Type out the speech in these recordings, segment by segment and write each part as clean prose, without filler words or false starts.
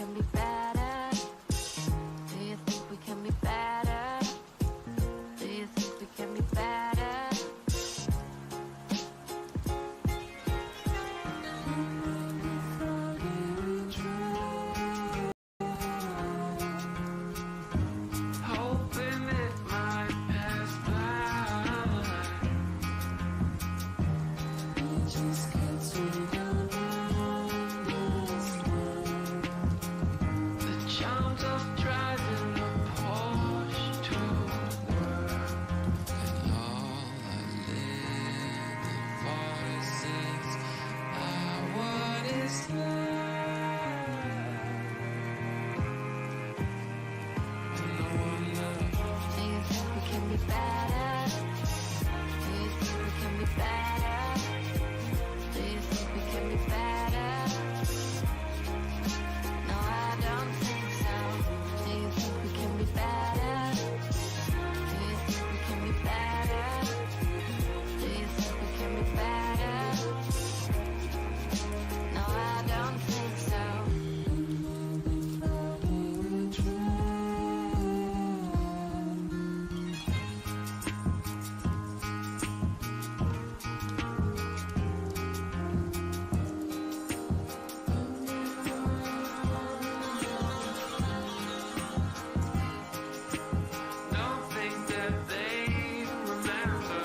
can be better? Do you think we can be better? Do you think we can be better? Hoping it might pass by. Just continue this way. The charms of driving a Porsche to work. And all I lived in 46 hours left. Do you think we can be better? Do you think we can be better? Do you think we can be better? No, I don't think so. Do you think we can be better? Do you think we can be better? Do you think we can be better? No, I don't think so. Don't think that they remember.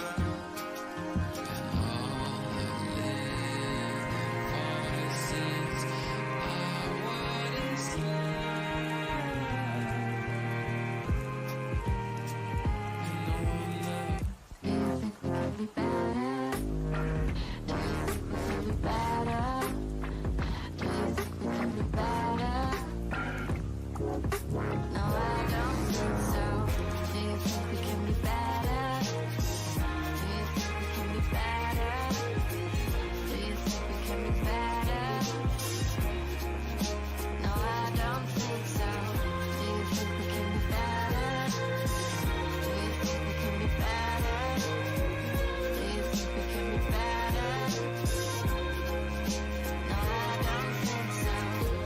And all I lived in 46 hours left. Do you think we can be better? Do you think we can be better? Do you think we can be better? No, I don't think so. Do you think we can be better? Do you think we can be better? Do you think we can be better? No, I don't think so. Do you think we can be better? Do you think we can be better? Do you think we can be better? No, I don't think so.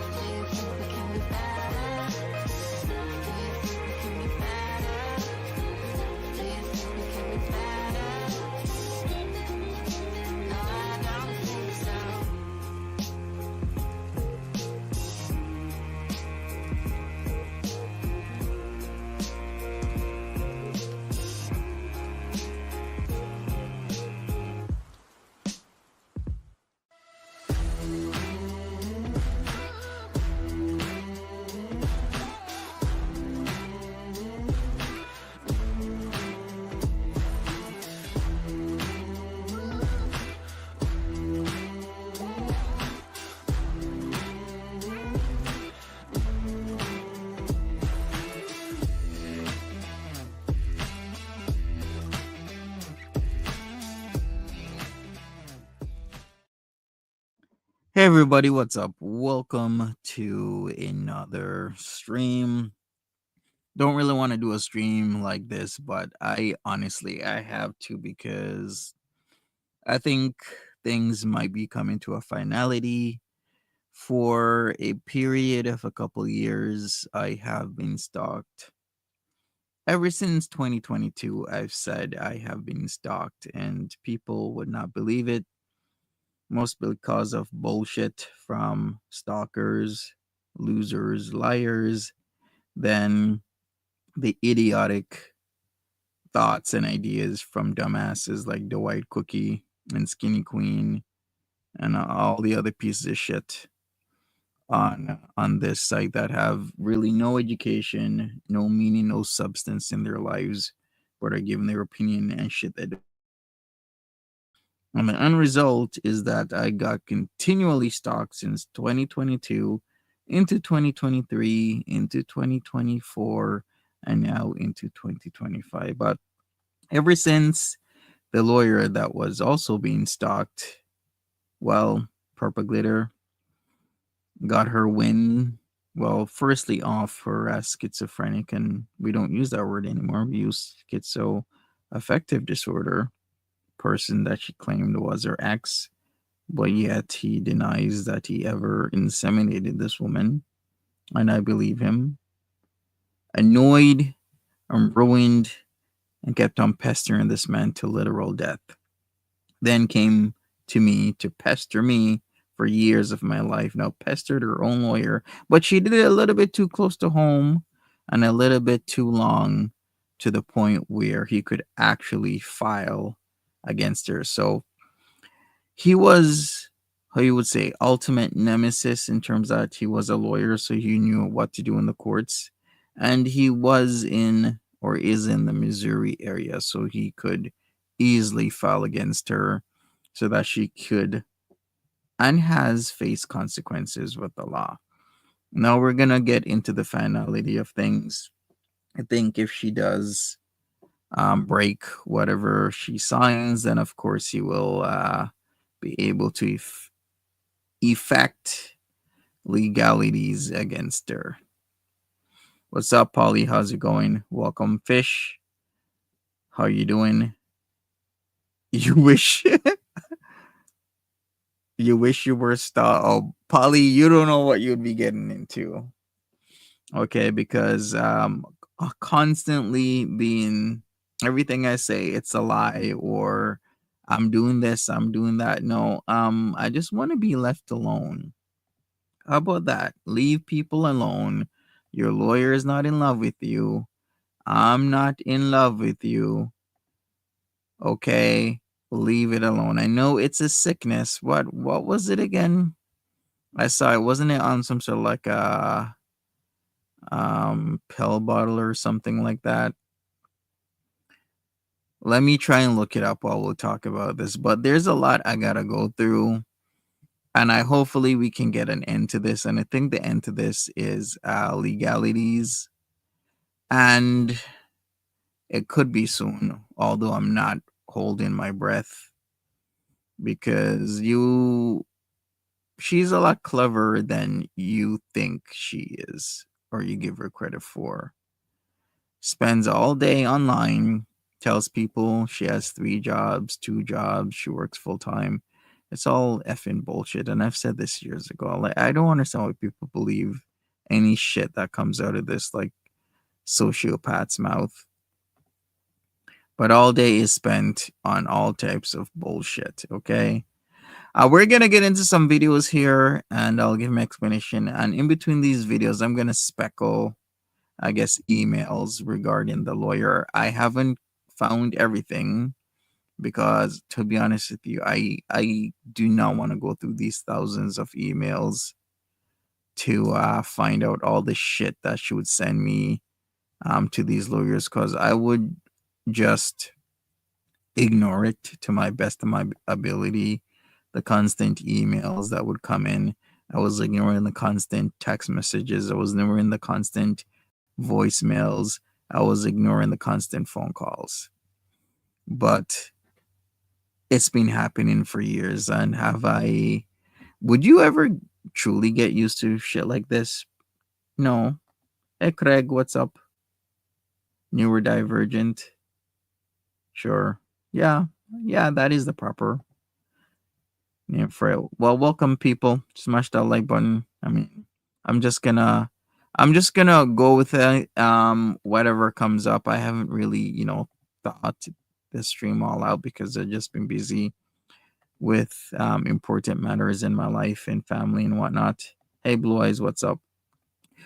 Do you think we can be better? Do you think we can be better? Do you think we can be better? No, I don't think so. Hey everybody, what's up? Welcome to another stream. Don't really want to do a stream like this, but I have to because I think things might be coming to a finality. For a period of a couple years, I have been stalked. Ever since 2022, I've said I have been stalked, and people would not believe it. Mostly because of bullshit from stalkers, losers, liars, then the idiotic thoughts and ideas from dumbasses like the White Cookie and Skinny Queen and all the other pieces of shit on this site that have really no education, no meaning, no substance in their lives, but are giving their opinion and shit that. And the end result is that I got continually stalked since 2022 into 2023, into 2024, and now into 2025. But ever since the lawyer that was also being stalked, well, Purple Glitter, got her win. Well, firstly off her schizophrenic, and we don't use that word anymore. We use schizoaffective disorder person that she claimed was her ex, but yet he denies that he ever inseminated this woman. and I believe him, annoyed and ruined, and kept on pestering this man to literal death. Then came to me to pester me for years of my life. Now pestered her own lawyer, but she did it a little bit too close to home and a little bit too long to the point where he could actually file against her. So he was, how you would say, ultimate nemesis in terms that he was a lawyer, so he knew what to do in the courts. And he was in or is in the Missouri area, so he could easily file against her so that she could and has faced consequences with the law. Now we're gonna get into the finality of things. I think if she does break whatever she signs, then of course he will be able to effect legalities against her. What's up, Polly? How's it going? Welcome, Fish. How you doing? You wish you wish you were star. Oh, Polly, you don't know what you'd be getting into. Okay, because constantly being everything I say, it's a lie, or I'm doing this, I'm doing that. No, I just want to be left alone. How about that? Leave people alone. Your lawyer is not in love with you. I'm not in love with you. Okay? Leave it alone. I know it's a sickness. What was it again? I saw it. Wasn't it on some sort of like a pill bottle or something like that? Let me try and look it up while we'll talk about this. But there's a lot I gotta go through. And I hopefully we can get an end to this. And I think the end to this is legalities. And it could be soon, although I'm not holding my breath because she's a lot cleverer than you think she is or you give her credit for. Spends all day online, tells people she has 3 jobs, 2 jobs, she works full time. It's all effing bullshit. And I've said this years ago. Like, I don't understand why people believe any shit that comes out of this like sociopath's mouth. But all day is spent on all types of bullshit. Okay. We're gonna get into some videos here, and I'll give my explanation. And in between these videos, I'm gonna speckle, I guess, emails regarding the lawyer. I haven't found everything because, to be honest with you, I do not want to go through these thousands of emails to find out all the shit that she would send me to these lawyers, because I would just ignore it to my best of my ability. The constant emails that would come in, I was ignoring the constant text messages, I was ignoring the constant voicemails, I was ignoring the constant phone calls. But it's been happening for years. And would you ever truly get used to shit like this? No. Hey, Craig, what's up? Newer Divergent. Sure. Yeah. Yeah, that is the proper name for it. Well, welcome people. Smash that like button. I mean, I'm just gonna I'm just gonna go with it. Whatever comes up. I haven't really, thought this stream all out because I've just been busy with important matters in my life and family and whatnot. Hey, Blue Eyes, what's up?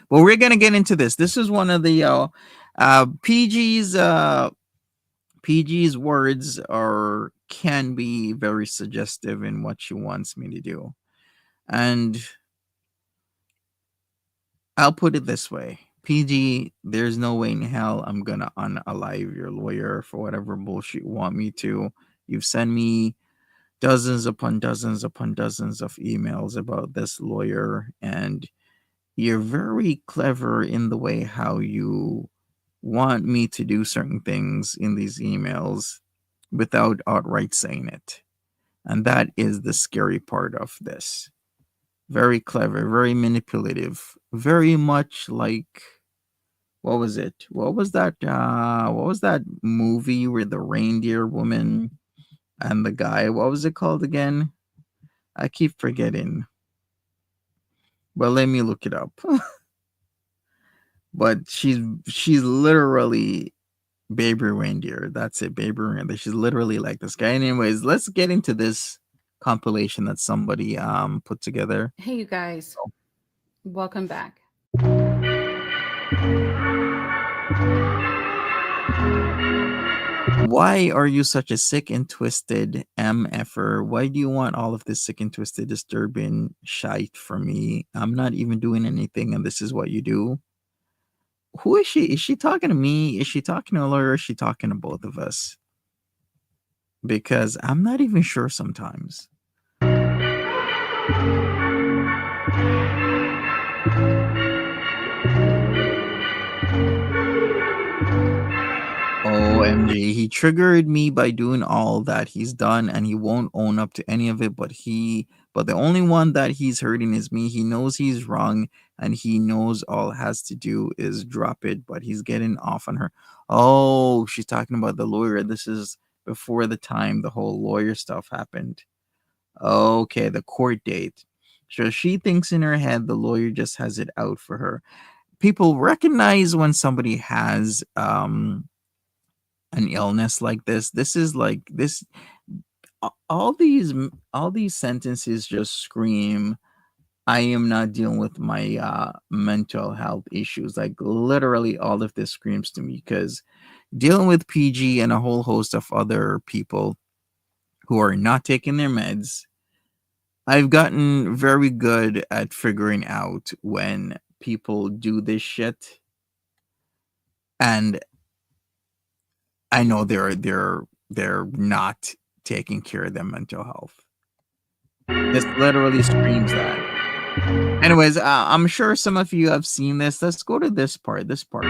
Well, we're gonna get into this. This is one of the PG's PG's words are can be very suggestive in what she wants me to do. And I'll put it this way. PG, there's no way in hell I'm gonna unalive your lawyer for whatever bullshit you want me to. You've sent me dozens upon dozens upon dozens of emails about this lawyer, and you're very clever in the way how you want me to do certain things in these emails without outright saying it. And that is the scary part of this. Very clever, very manipulative, very much like what was it? What was that movie where the reindeer woman and the guy, what was it called again? I keep forgetting. But let me look it up. but she's literally baby reindeer. That's it, baby reindeer. She's literally like this guy. Anyways, let's get into this compilation that somebody put together. Hey, you guys, welcome back. Why are you such a sick and twisted MFer? Why do you want all of this sick and twisted, disturbing shite from me? I'm not even doing anything, and this is what you do. Who is she? Is she talking to me? Is she talking to a lawyer? Is she talking to both of us? Because I'm not even sure sometimes. OMG, he triggered me by doing all that he's done and he won't own up to any of it, but the only one that he's hurting is me. He knows he's wrong and he knows all it has to do is drop it, but he's getting off on her. Oh, she's talking about the lawyer. This is before the time the whole lawyer stuff happened. Okay, the court date. So she thinks in her head the lawyer just has it out for her. People recognize when somebody has an illness like this. This is like this all these sentences just scream I am not dealing with my mental health issues. Like literally all of this screams to me because dealing with PG and a whole host of other people who are not taking their meds, I've gotten very good at figuring out when people do this shit, and I know they're not taking care of their mental health. This literally screams that. Anyways, I'm sure some of you have seen this. Let's go to this part. This part.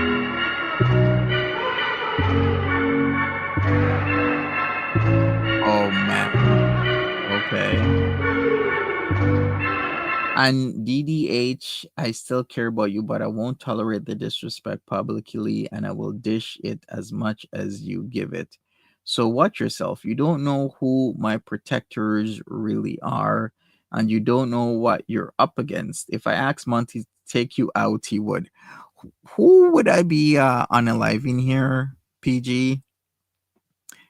Oh man. Okay. And DDH, I still care about you, but I won't tolerate the disrespect publicly and I will dish it as much as you give it. So watch yourself. You don't know who my protectors really are, and you don't know what you're up against. If I asked Monty to take you out, he would. Who would I be unaliving here, PG?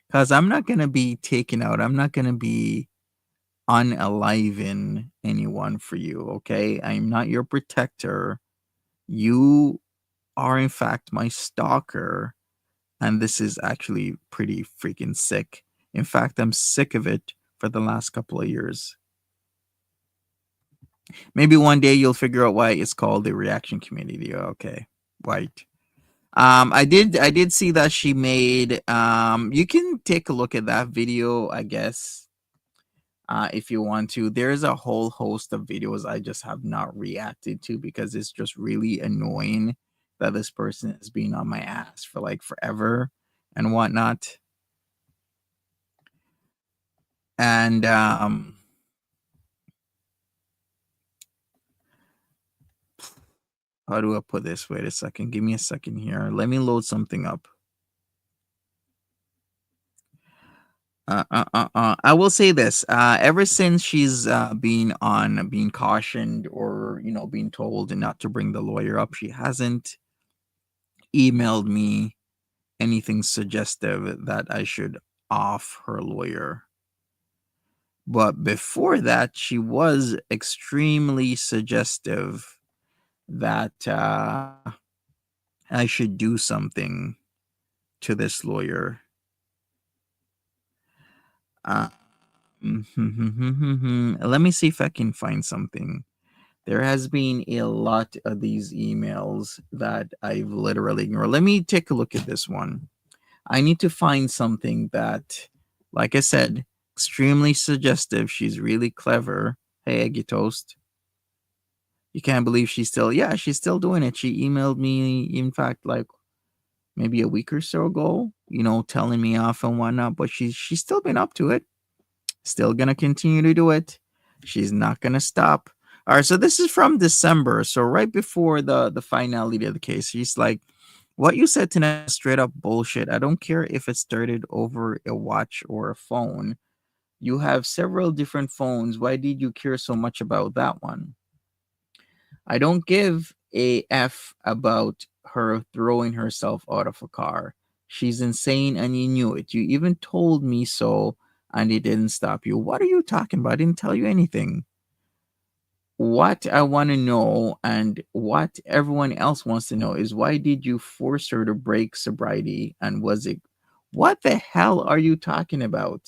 Because I'm not going to be taken out. I'm not going to be unaliving anyone for you, okay? I'm not your protector. You are, in fact, my stalker. And this is actually pretty freaking sick. In fact, I'm sick of it for the last couple of years. Maybe one day you'll figure out why it's called the reaction community. Okay, right. I did see that she made you can take a look at that video, I guess, if you want to. There's a whole host of videos I just have not reacted to because it's just really annoying that this person has been on my ass for like forever and whatnot. And how do I put this? Wait a second. Give me a second here. Let me load something up. I will say this. Ever since she's being cautioned or being told not to bring the lawyer up, she hasn't emailed me anything suggestive that I should off her lawyer. But before that, she was extremely suggestive that I should do something to this lawyer. Let me see if I can find something. There has been a lot of these emails that I've literally ignored. Let me take a look at this one. I need to find something that, like I said, extremely suggestive. She's really clever. Hey, Eggy Toast. You can't believe she's still doing it. She emailed me, in fact, like maybe a week or so ago, telling me off and whatnot, but she's still been up to it. Still gonna continue to do it. She's not gonna stop. All right, so this is from December. So right before the finality of the case, she's like, "What you said tonight is straight up bullshit. I don't care if it started over a watch or a phone. You have several different phones. Why did you care so much about that one? I don't give a f about her throwing herself out of a car. She's insane and you knew it. You even told me so and it didn't stop you. What are you talking about? I didn't tell you anything. What I want to know and what everyone else wants to know is why did you force her to break sobriety and was it what the hell are you talking about?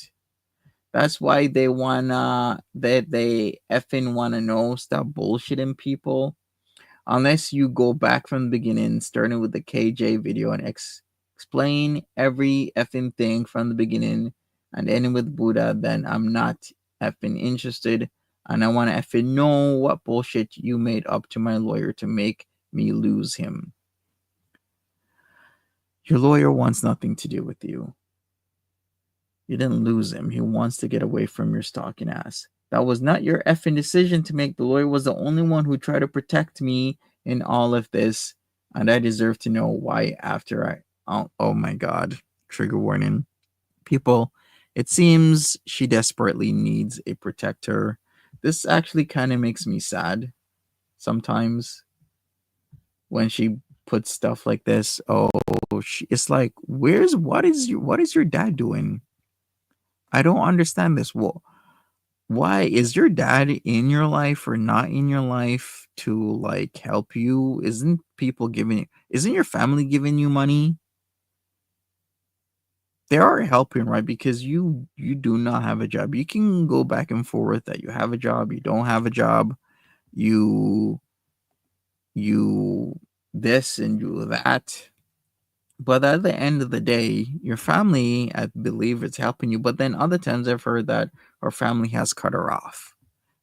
That's why they wanna that they effing wanna know. Stop bullshitting people. Unless you go back from the beginning, starting with the KJ video and explain every effing thing from the beginning and ending with Buddha, then I'm not effing interested. And I want to effing know what bullshit you made up to my lawyer to make me lose him. Your lawyer wants nothing to do with you. You didn't lose him. He wants to get away from your stalking ass. That was not your effing decision to make. The lawyer was the only one who tried to protect me in all of this. And I deserve to know why after I. Oh my God. Trigger warning. People, it seems she desperately needs a protector. This actually kind of makes me sad sometimes when she puts stuff like this. Oh, it's like, what is your dad doing? I don't understand this. Well, why is your dad in your life or not in your life to like help you? Isn't your family giving you money? They are helping, right? Because you do not have a job. You can go back and forth that you have a job, you don't have a job, you you this and you that. But at the end of the day, your family, I believe, it's helping you. But then other times I've heard that her family has cut her off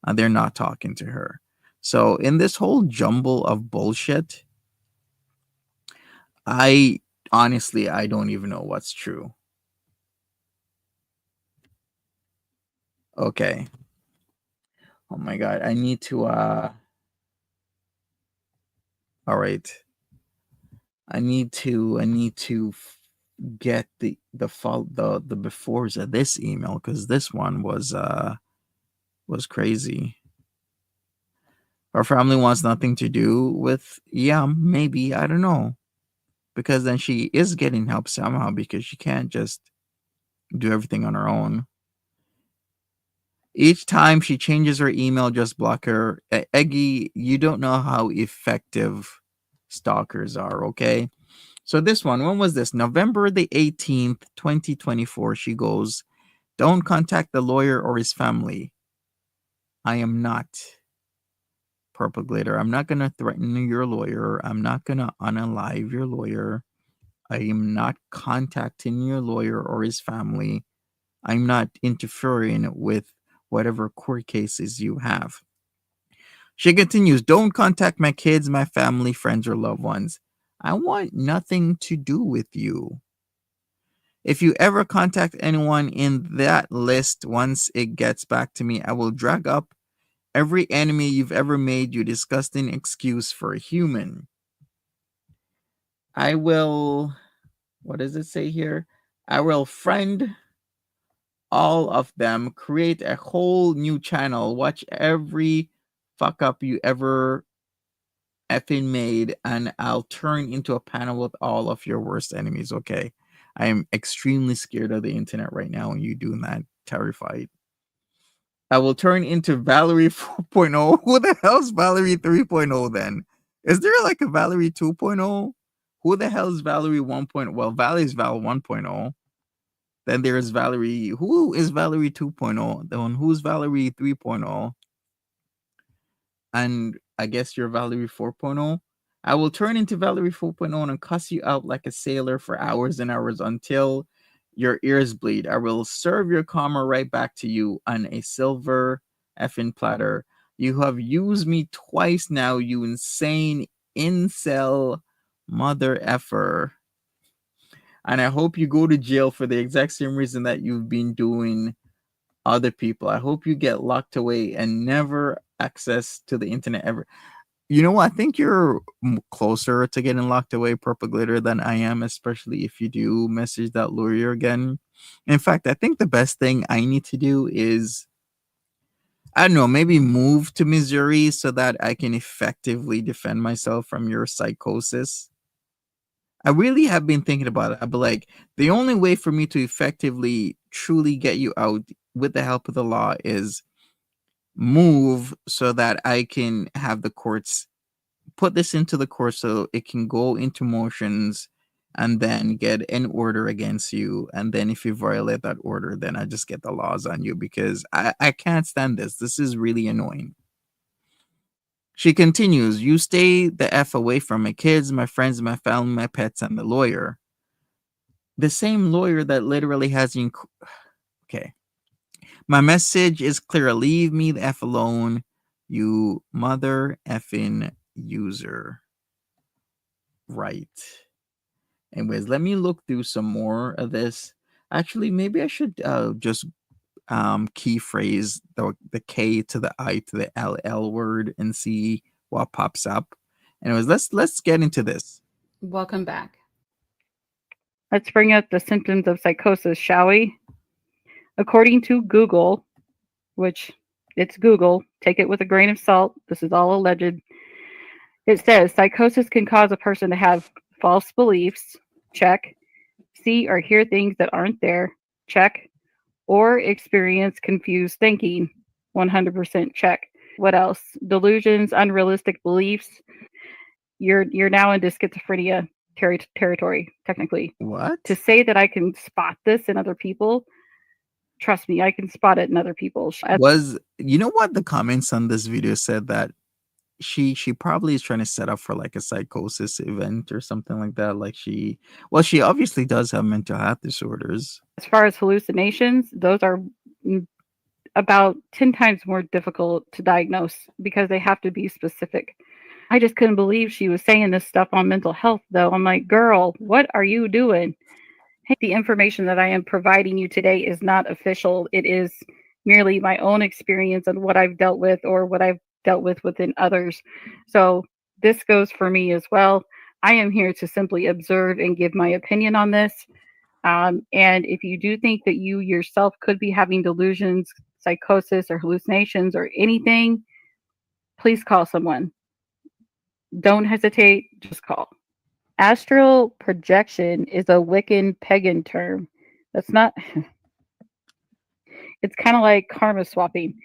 and they're not talking to her. So in this whole jumble of bullshit, I honestly I don't even know what's true. Okay. Oh my god, I need to all right. Get the befores of this email cuz this one was crazy. Her family wants nothing to do with yeah, maybe, I don't know. Because then she is getting help somehow because she can't just do everything on her own. Each time she changes her email, just block her. Eggy, you don't know how effective stalkers are, okay? So this one, when was this? November the 18th, 2024. She goes, don't contact the lawyer or his family. I am not Purple Glitter. I'm not going to threaten your lawyer. I'm not going to unalive your lawyer. I am not contacting your lawyer or his family. I'm not interfering with whatever court cases you have. She continues, don't contact my kids, my family, friends, or loved ones. I want nothing to do with you. If you ever contact anyone in that list once it gets back to me, I will drag up every enemy you've ever made, you disgusting excuse for a human. I will, what does it say here? I will friend all of them, create a whole new channel, watch every fuck up you ever effing made, and I'll turn into a panel with all of your worst enemies. Okay. I am extremely scared of the internet right now, and you doing that. Terrified. I will turn into Valerie 4.0. Who the hell's Valerie 3.0 then? Is there like a Valerie 2.0? Who the hell is Valerie 1.0? Well, Valerie's Val 1.0. Then there's Valerie. Who is Valerie 2.0? Then who's Valerie 3.0? And I guess you're Valerie 4.0. I will turn into Valerie 4.0 and cuss you out like a sailor for hours and hours until your ears bleed. I will serve your karma right back to you on a silver effing platter. You have used me twice now, you insane incel mother effer. And I hope you go to jail for the exact same reason that you've been doing other people. I hope you get locked away and never access to the internet ever. You know, I think you're closer to getting locked away, Purple Glitter, than I am, especially if you do message that lawyer again. In fact, I think the best thing I need to do is, I don't know, maybe move to Missouri so that I can effectively defend myself from your psychosis. I really have been thinking about it. I'd be like, the only way for me to effectively, truly get you out with the help of the law is move so that I can have the courts put this into the court so it can go into motions and then get an order against you. And then if you violate that order, then I just get the laws on you because I can't stand this. This is really annoying. She continues, you stay the F away from my kids, my friends, my family, my pets, and the lawyer. The same lawyer that literally has you. Okay. My message is clear. Leave me the F alone, you mother effing user. Right. Anyways, let me look through some more of this. Actually, maybe I should just key phrase the K to the I to the LL word and see what pops up. Anyways, let's get into this. Welcome back. Let's bring up the symptoms of psychosis, shall we? According to Google, which it's Google, take it with a grain of salt. This is all alleged. It says psychosis can cause a person to have false beliefs, check, see or hear things that aren't there, check, or experience confused thinking, 100% check. What else? Delusions, unrealistic beliefs. You're now into schizophrenia territory, technically. What? To say that I can spot this in other people, trust me, I can spot it in other people. Was you know what the comments on this video said that she probably is trying to set up for like a psychosis event or something like that. Like she obviously does have mental health disorders. As far as hallucinations, those are about 10 times more difficult to diagnose because they have to be specific. I just couldn't believe she was saying this stuff on mental health, though. I'm like, girl, what are you doing? Hey, the information that I am providing you today is not official. It is merely my own experience and what I've dealt with or what I've dealt with within others. So this goes for me as well. I am here to simply observe and give my opinion on this. And if you do think that you yourself could be having delusions, psychosis, or hallucinations or anything, please call someone. Don't hesitate, just call. Astral projection is a Wiccan pagan term. That's not, it's kind of like karma swapping.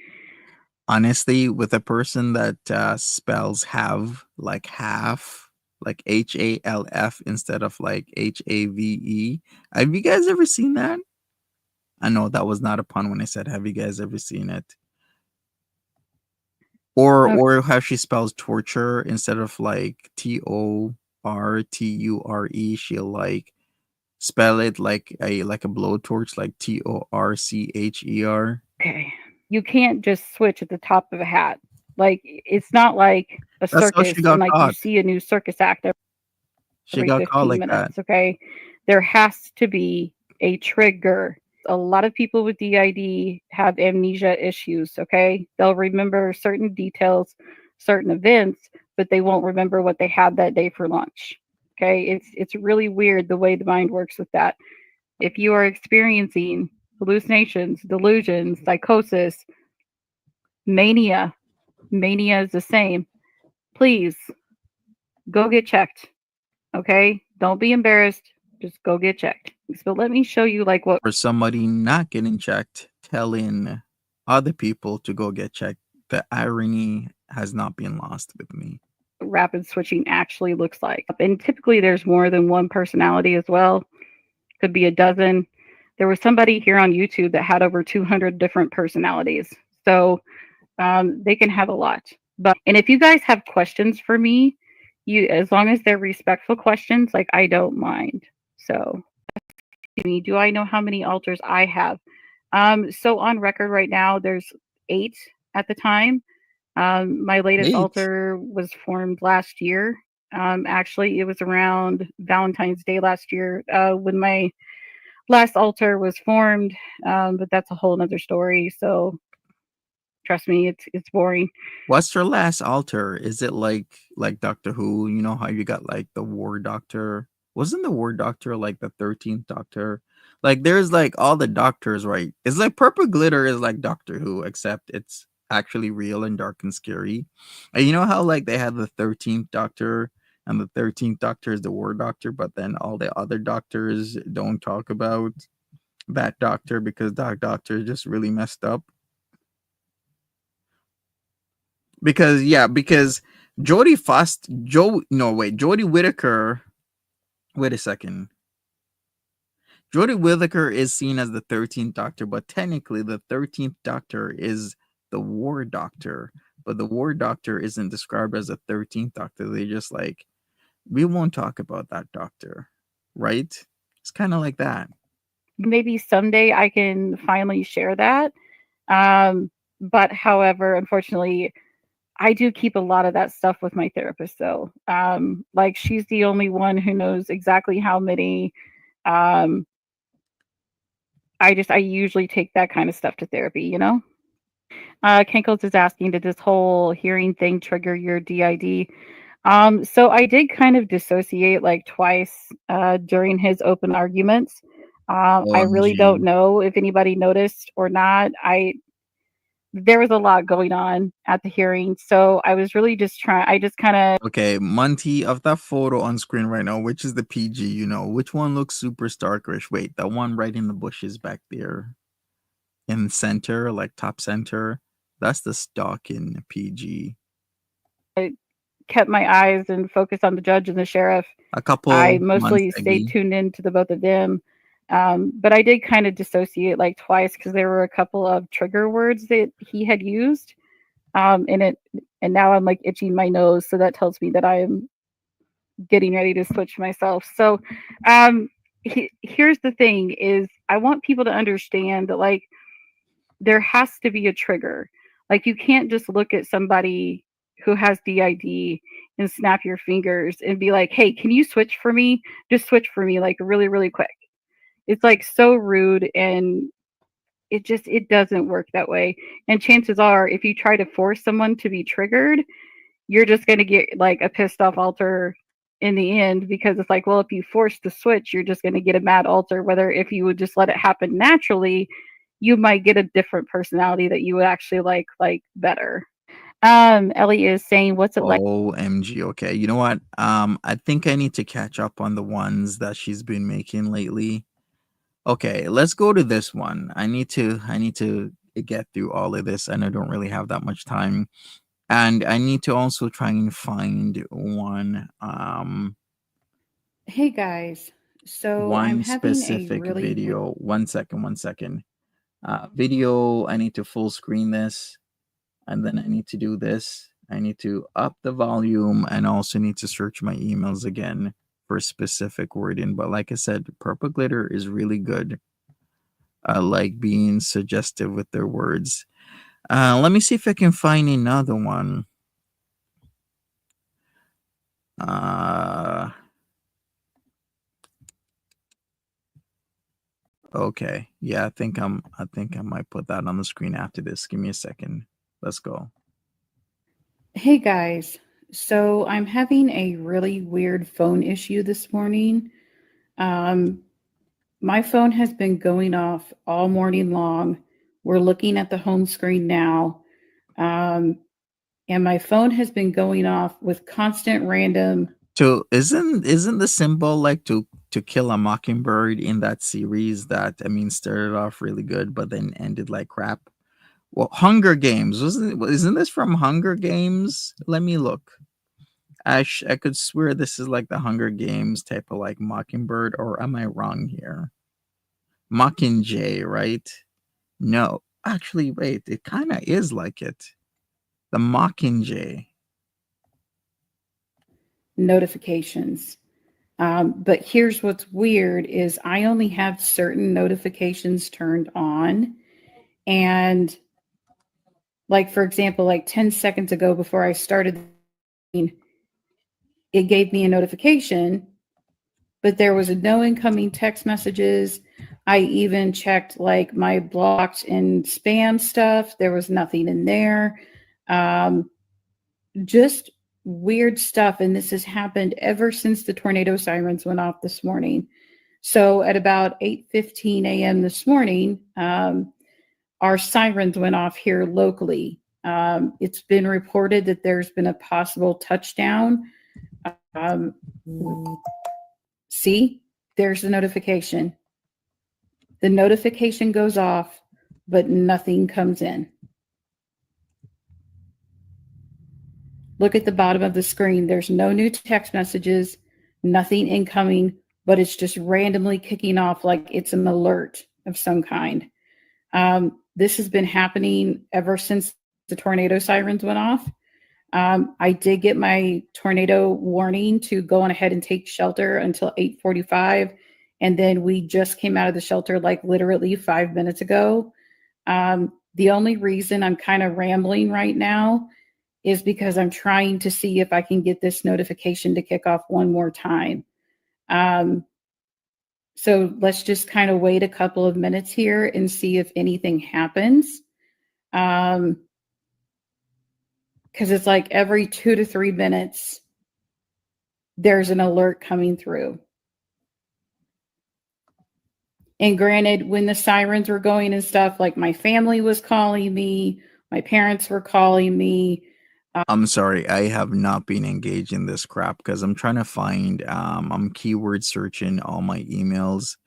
Honestly, with a person that spells have like half, like HALF instead of like HAVE. Have you guys ever seen that? I know that was not a pun when I said have you guys ever seen it? Or how she spells torture instead of like TORTURE, she'll like spell it like a blowtorch, like TORCHER. Okay. You can't just switch at the top of a hat. Like, it's not like a That's how circus she and got like you caught. see a new circus act She every got caught 15 like that. minutes. Okay. There has to be a trigger. A lot of people with DID have amnesia issues. Okay. They'll remember certain details, certain events, but they won't remember what they had that day for lunch. Okay. It's really weird the way the mind works with that. If you are experiencing hallucinations, delusions, psychosis, mania is the same, please go get checked. Okay? Don't be embarrassed. Just go get checked. So let me show you like what For somebody not getting checked, telling other people to go get checked. The irony has not been lost with me. rapid switching actually looks like. And typically there's more than one personality as well. Could be a dozen. There was somebody here on YouTube that had over 200 different personalities. So they can have a lot. And if you guys have questions for me, as long as they're respectful questions, like I don't mind. So, me, do I know how many altars I have? So on record right now, there's 8 at the time. My latest 8? altar was formed last year. Actually, it was around Valentine's Day last year when my last altar was formed. But that's a whole nother story. So trust me, it's boring. What's your last altar? Is it like Doctor Who? You know how you got like the War Doctor? Wasn't the War Doctor like the 13th Doctor? Like there's like all the doctors, right? It's like Purple Glitter is like Doctor Who, except it's actually real and dark and scary. And you know how like they had the 13th Doctor and the 13th doctor is the war doctor, but then all the other doctors don't talk about that doctor because that doctor is just really messed up. Because Jodie Foster, Joe, no wait, Jodie Whittaker. Wait a second. Jodie Whittaker is seen as the 13th Doctor, but technically the 13th Doctor is the War Doctor. But the War Doctor isn't described as a 13th Doctor. They just like, we won't talk about that Doctor, right? It's kind of like that. Maybe someday I can finally share that. But however, unfortunately, I do keep a lot of that stuff with my therapist though. Like she's the only one who knows exactly how many. Um, I usually take that kind of stuff to therapy, you know? Kankles is asking, did this whole hearing thing trigger your DID? So I did kind of dissociate like twice during his open arguments. I really don't OMG. know if anybody noticed or not. There was a lot going on at the hearing, so I was really just trying. I just kind of Okay, Monty, of that photo on screen right now, which is the PG, which one looks super Starkerish? Wait, that one right in the bushes back there in center, like top center, that's the Stalking PG. kept my eyes and focused on the judge and the sheriff. A I couple months mostly stayed ago. tuned in to the both of them. But I did kind of dissociate like twice because there were a couple of trigger words that he had used. In it, and now I'm like itching my nose, so that tells me that I am getting ready to switch myself. So, here's the thing: is I want people to understand that like there has to be a trigger. Like you can't just look at somebody who has DID and snap your fingers and be like, "Hey, can you switch for me? Just switch for me like really really quick." It's like so rude and it doesn't work that way. And chances are if you try to force someone to be triggered, you're just going to get like a pissed off alter in the end because it's like, well, if you force the switch, you're just going to get a mad alter. Whether if you would just let it happen naturally, you might get a different personality that you would actually like better. Ellie is saying, "What's it like?" OMG. Okay. You know what? I think I need to catch up on the ones that she's been making lately. Okay, let's go to this one. I need to get through all of this and I don't really have that much time. And I need to also try and find Hey guys, so I'm one having a specific really weird. video. One second. Video, I need to full screen this and then I need to do this. I need to up the volume and also need to search my emails again for specific wording. But like I said, Purple Glitter is really good. I like being suggestive with their words. Let me see if I can find another one. Uh, okay. Yeah, I think I might put that on the screen after this. Give me a second. Let's go. Hey guys, so I'm having a really weird phone issue this morning. Um, my phone has been going off all morning long. We're looking at the home screen now. Um, and my phone has been going off with constant random. So isn't the symbol like to kill a mockingbird in that series that I mean started off really good but then ended like crap? Well, Hunger Games isn't this from Hunger Games? Let me look. I could swear this is like the Hunger Games type of like mockingbird, or am I wrong here? Mockingjay, right? No, actually, wait, it kind of is like it. The Mockingjay. Notifications. But here's what's weird is I only have certain notifications turned on. And like, for example, like 10 seconds ago before I started, it gave me a notification, but there was no incoming text messages. I even checked like my blocked and spam stuff. There was nothing in there. Um, just weird stuff. And this has happened ever since the tornado sirens went off this morning. So at about 8:15 a.m. this morning, our sirens went off here locally. It's been reported that there's been a possible touchdown Um, see, there's the notification. The notification goes off, but nothing comes in. Look at the bottom of the screen. There's no new text messages, nothing incoming, but it's just randomly kicking off like it's an alert of some kind. This has been happening ever since the tornado sirens went off. I did get my tornado warning to go on ahead and take shelter until 8:45, and then we just came out of the shelter like literally 5 minutes ago. The only reason I'm kind of rambling right now is because I'm trying to see if I can get this notification to kick off one more time. So let's just kind of wait a couple of minutes here and see if anything happens. Because it's like every 2 to 3 minutes, there's an alert coming through. And granted, when the sirens were going and stuff, like my family was calling me, my parents were calling me. I'm sorry, I have not been engaged in this crap because I'm trying to find I'm keyword searching all my emails.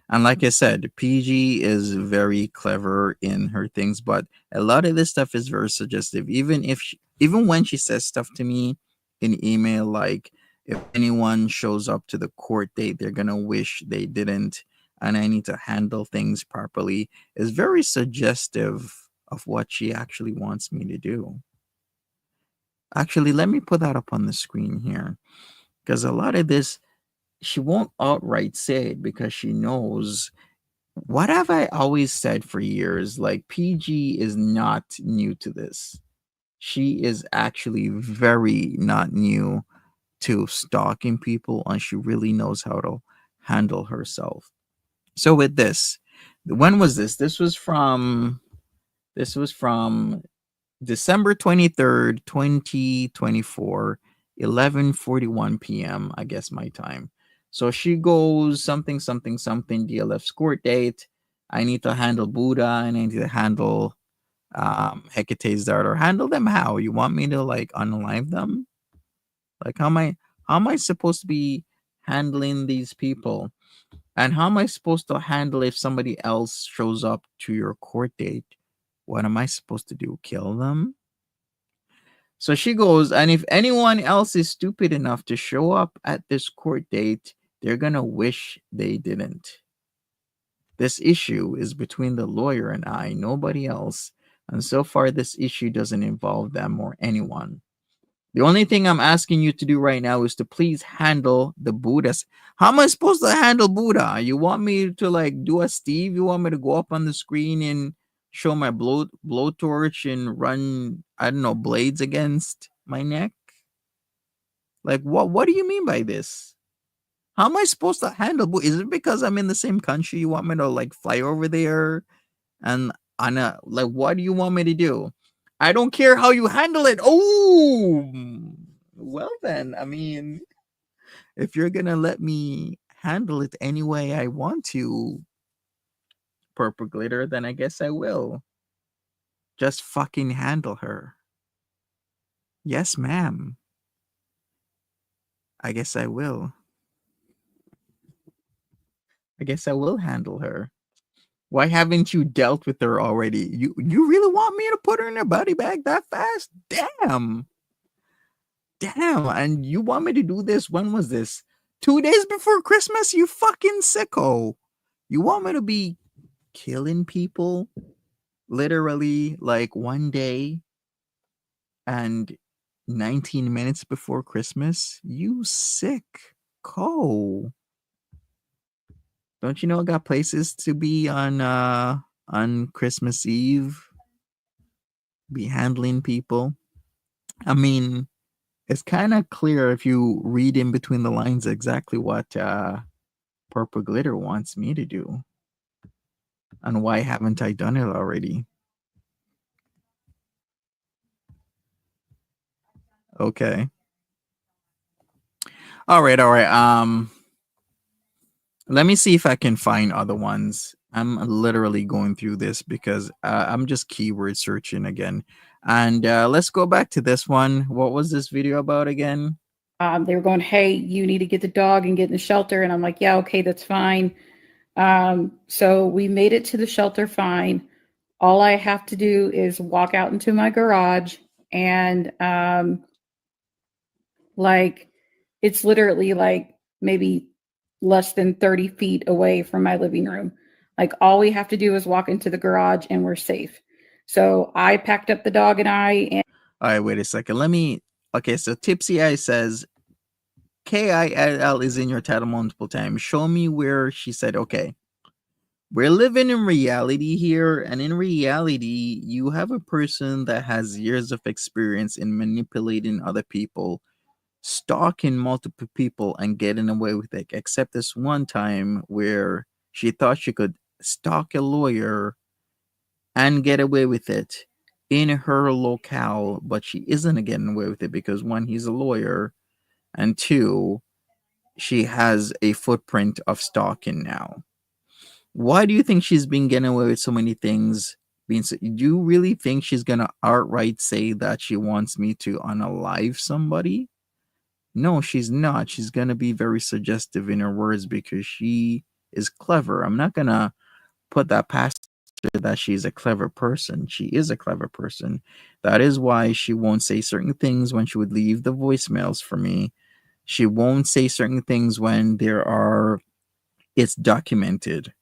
And like I said, PG is very clever in her things, but a lot of this stuff is very suggestive. Even when she says stuff to me in email, like if anyone shows up to the court date, they're gonna wish they didn't, and I need to handle things properly, is very suggestive of what she actually wants me to do. Actually, let me put that up on the screen here, because a lot of this she won't outright say it because she knows. What have I always said for years? Like, PG is not new to this. She is actually very not new to stalking people, and she really knows how to handle herself. So with this, when was this? This was from December 23rd, 2024, 11:41 p.m., I guess my time. So she goes something, something, something, DLF's court date. I need to handle Buddha and I need to handle Hecate's daughter. Handle them how? You want me to like unalive them? Like how am I supposed to be handling these people? And how am I supposed to handle if somebody else shows up to your court date? What am I supposed to do? Kill them? So she goes, and if anyone else is stupid enough to show up at this court date, they're going to wish they didn't. This issue is between the lawyer and I, nobody else. And so far, this issue doesn't involve them or anyone. The only thing I'm asking you to do right now is to please handle the Buddhas. How am I supposed to handle Buddha? You want me to like do a Steve? You want me to go up on the screen and show my blowtorch and run, I don't know, blades against my neck? Like what do you mean by this? How am I supposed to handle Buddha? Is it because I'm in the same country? You want me to like fly over there and on a like what do you want me to do? I don't care how you handle it. Oh, well then, I mean, if you're gonna let me handle it any way I want to, Purple Glitter, then I guess I will. Just fucking handle her. Yes, ma'am. I guess I will. I guess I will handle her. Why haven't you dealt with her already? You really want me to put her in a body bag that fast? Damn. Damn, and you want me to do this? When was this? 2 days before Christmas? You fucking sicko. You want me to be killing people literally like one day and 19 minutes before Christmas? You sick. Co. Don't you know I got places to be on Christmas Eve? Be handling people. I mean, it's kind of clear if you read in between the lines exactly what Purple Glitter wants me to do. And why haven't I done it already? Okay. All right. Let me see if I can find other ones. I'm literally going through this because I'm just keyword searching again. And let's go back to this one. What was this video about again? They were going, hey, you need to get the dog and get in the shelter. And I'm like, yeah, okay, that's fine. So we made it to the shelter fine. All I have to do is walk out into my garage and like it's literally like maybe less than 30 feet away from my living room. Like all we have to do is walk into the garage and we're safe. So I packed up the dog and I. All right, wait a second. Let me. Okay, so Tipsy Eye says KILL is in your title multiple times. Show me where she said, okay, we're living in reality here. And in reality, you have a person that has years of experience in manipulating other people, stalking multiple people, and getting away with it. Except this one time where she thought she could stalk a lawyer and get away with it in her locale, but she isn't getting away with it because one, he's a lawyer, and two, she has a footprint of stalking now. Why do you think she's been getting away with so many things? Do you really think she's gonna outright say that she wants me to unalive somebody? No, she's not. She's gonna be very suggestive in her words because she is clever. I'm not gonna put that past her that she's a clever person. She is a clever person. That is why she won't say certain things when she would leave the voicemails for me. She won't say certain things when it's documented.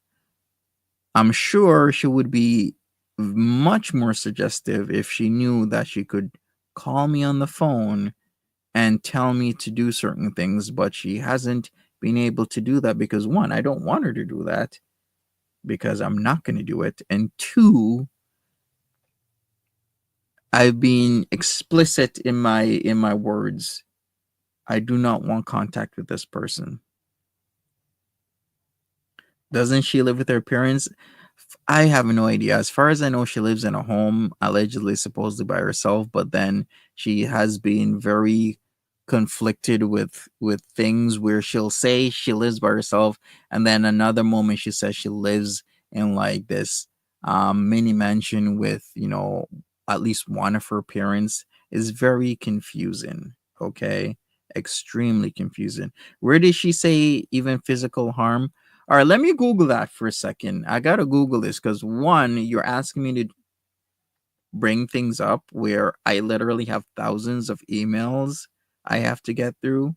I'm sure she would be much more suggestive if she knew that she could call me on the phone and tell me to do certain things, but she hasn't been able to do that because one, I don't want her to do that because I'm not going to do it, and two, I've been explicit in my words. I do not want contact with this person. Doesn't she live with her parents? I have no idea. As far as I know, she lives in a home, allegedly, supposedly by herself. But then she has been very conflicted with things where she'll say she lives by herself, and then another moment she says she lives in like this mini mansion with at least one of her parents. Is very confusing. Okay, extremely confusing. Where did she say even physical harm? All right, let me Google that for a second. I gotta Google this because one, you're asking me to bring things up where I literally have thousands of emails I have to get through.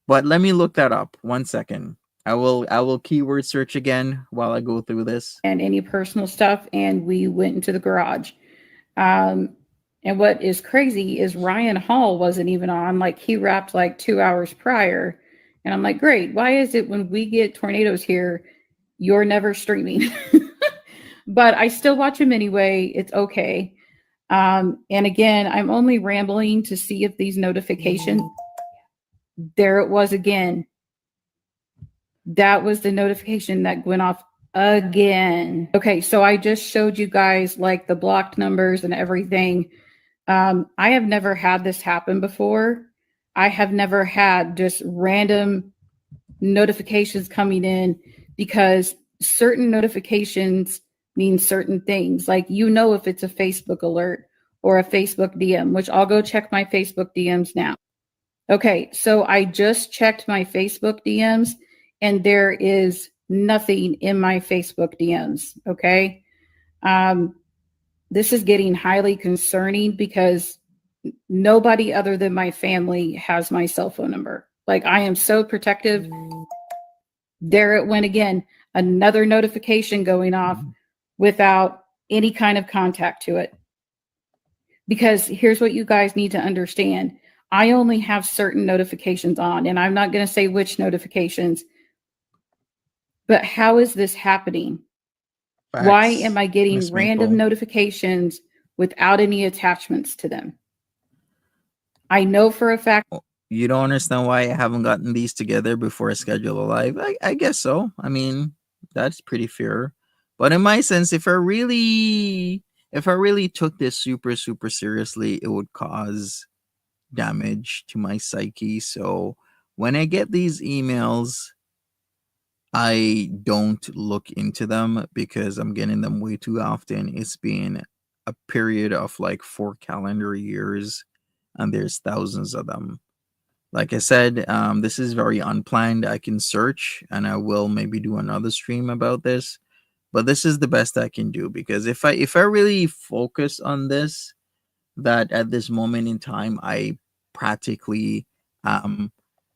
But let me look that up. 1 second. I will keyword search again while I go through this. And any personal stuff, and we went into the garage. And what is crazy is Ryan Hall wasn't even on. Like he wrapped like 2 hours prior. And I'm like, great. Why is it when we get tornadoes here, you're never streaming? But I still watch him anyway. It's okay. And again, I'm only rambling to see if these notifications. There it was again. That was the notification that went off again. Okay, so I just showed you guys like the blocked numbers and everything. I have never had this happen before. I have never had just random notifications coming in because certain notifications mean certain things. Like, if it's a Facebook alert or a Facebook DM, which I'll go check my Facebook DMs now. Okay, so I just checked my Facebook DMs and there is nothing in my Facebook DMs. Okay. This is getting highly concerning because nobody other than my family has my cell phone number. Like, I am so protective. There it went again. Another notification going off without any kind of contact to it. Because here's what you guys need to understand. I only have certain notifications on, and I'm not going to say which notifications, but how is this happening? Facts, why am I getting Miss random Maple. notifications without any attachments to them? I know for a fact. You don't understand why I haven't gotten these together before I schedule a live? I guess so. I mean, that's pretty fair. But in my sense, if I really took this super, super seriously, it would cause damage to my psyche. So when I get these emails, I don't look into them because I'm getting them way too often. It's been a period of like 4 calendar years and there's thousands of them. Like I said, this is very unplanned. I can search, and I will maybe do another stream about this. But this is the best I can do, because if I really focus on this, that at this moment in time I practically um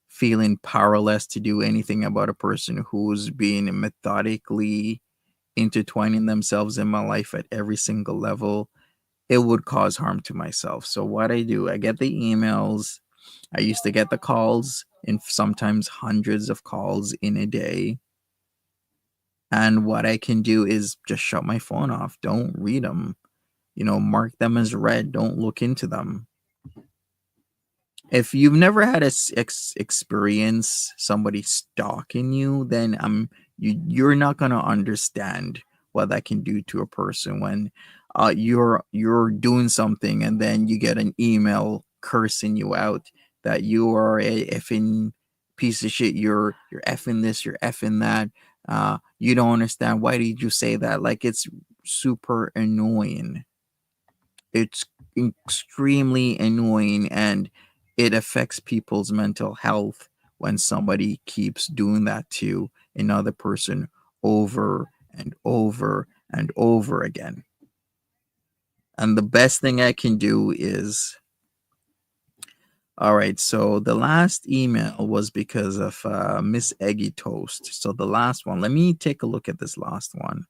feeling powerless to do anything about a person who's been methodically intertwining themselves in my life at every single level, it would cause harm to myself. So what I do, I get the emails, I used to get the calls, and sometimes hundreds of calls in a day. And what I can do is just shut my phone off. Don't read them. Mark them as read. Don't look into them. If you've never had a experience somebody stalking you, then you're not gonna understand what that can do to a person when you're doing something and then you get an email cursing you out that you are a effing piece of shit. You're effing this. You're effing that. You don't understand. Why did you say that? Like, it's super annoying. It's extremely annoying, and it affects people's mental health when somebody keeps doing that to another person over and over and over again. And the best thing I can do is, all right, so the last email was because of Miss Eggy Toast. So the last one, let me take a look at this last one.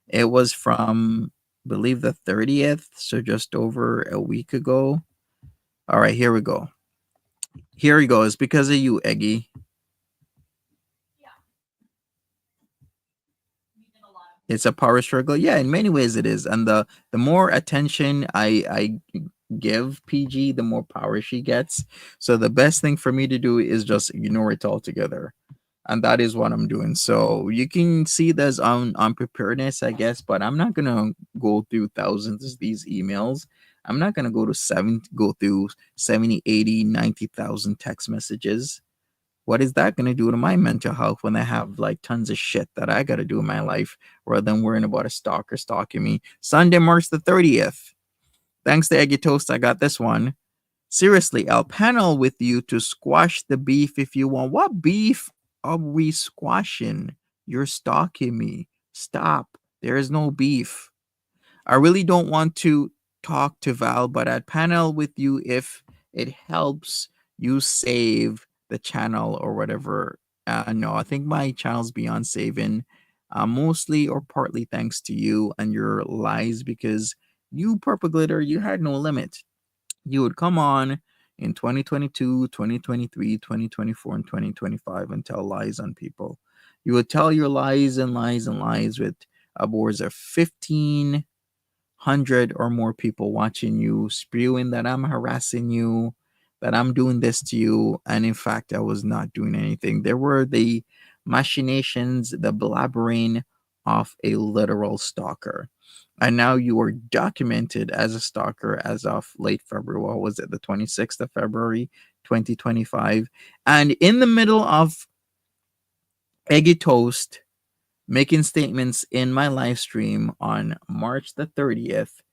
It was from, I believe, the 30th, so just over a week ago. All right, here we go. Here we go. It's because of you, Eggy. It's a power struggle. Yeah, in many ways it is. And the more attention I give PG, the more power she gets. So the best thing for me to do is just ignore it altogether. And that is what I'm doing. So you can see there's unpreparedness, I guess, but I'm not gonna go through thousands of these emails. I'm not gonna go through 70, 80, 90,000 text messages. What is that gonna do to my mental health when I have like tons of shit that I gotta do in my life rather than worrying about a stalker stalking me? Sunday, March the 30th. Thanks to Eggy Toast, I got this one. Seriously, I'll panel with you to squash the beef if you want. What beef are we squashing? You're stalking me. Stop. There is no beef. I really don't want to talk to Val, but I'd panel with you if it helps you save the channel or whatever. No, I think my channel's beyond saving, mostly or partly thanks to you and your lies, because you, Purple Glitter, you had no limit. You would come on in 2022, 2023, 2024, and 2025 and tell lies on people. You would tell your lies and lies and lies with upwards of 1,500 or more people watching you, spewing that I'm harassing you, that I'm doing this to you. And in fact, I was not doing anything. There were the machinations, the blabbering of a literal stalker. And now you are documented as a stalker as of late February. What was it? The 26th of February, 2025. And in the middle of Eggy Toast making statements in my live stream on March the 30th,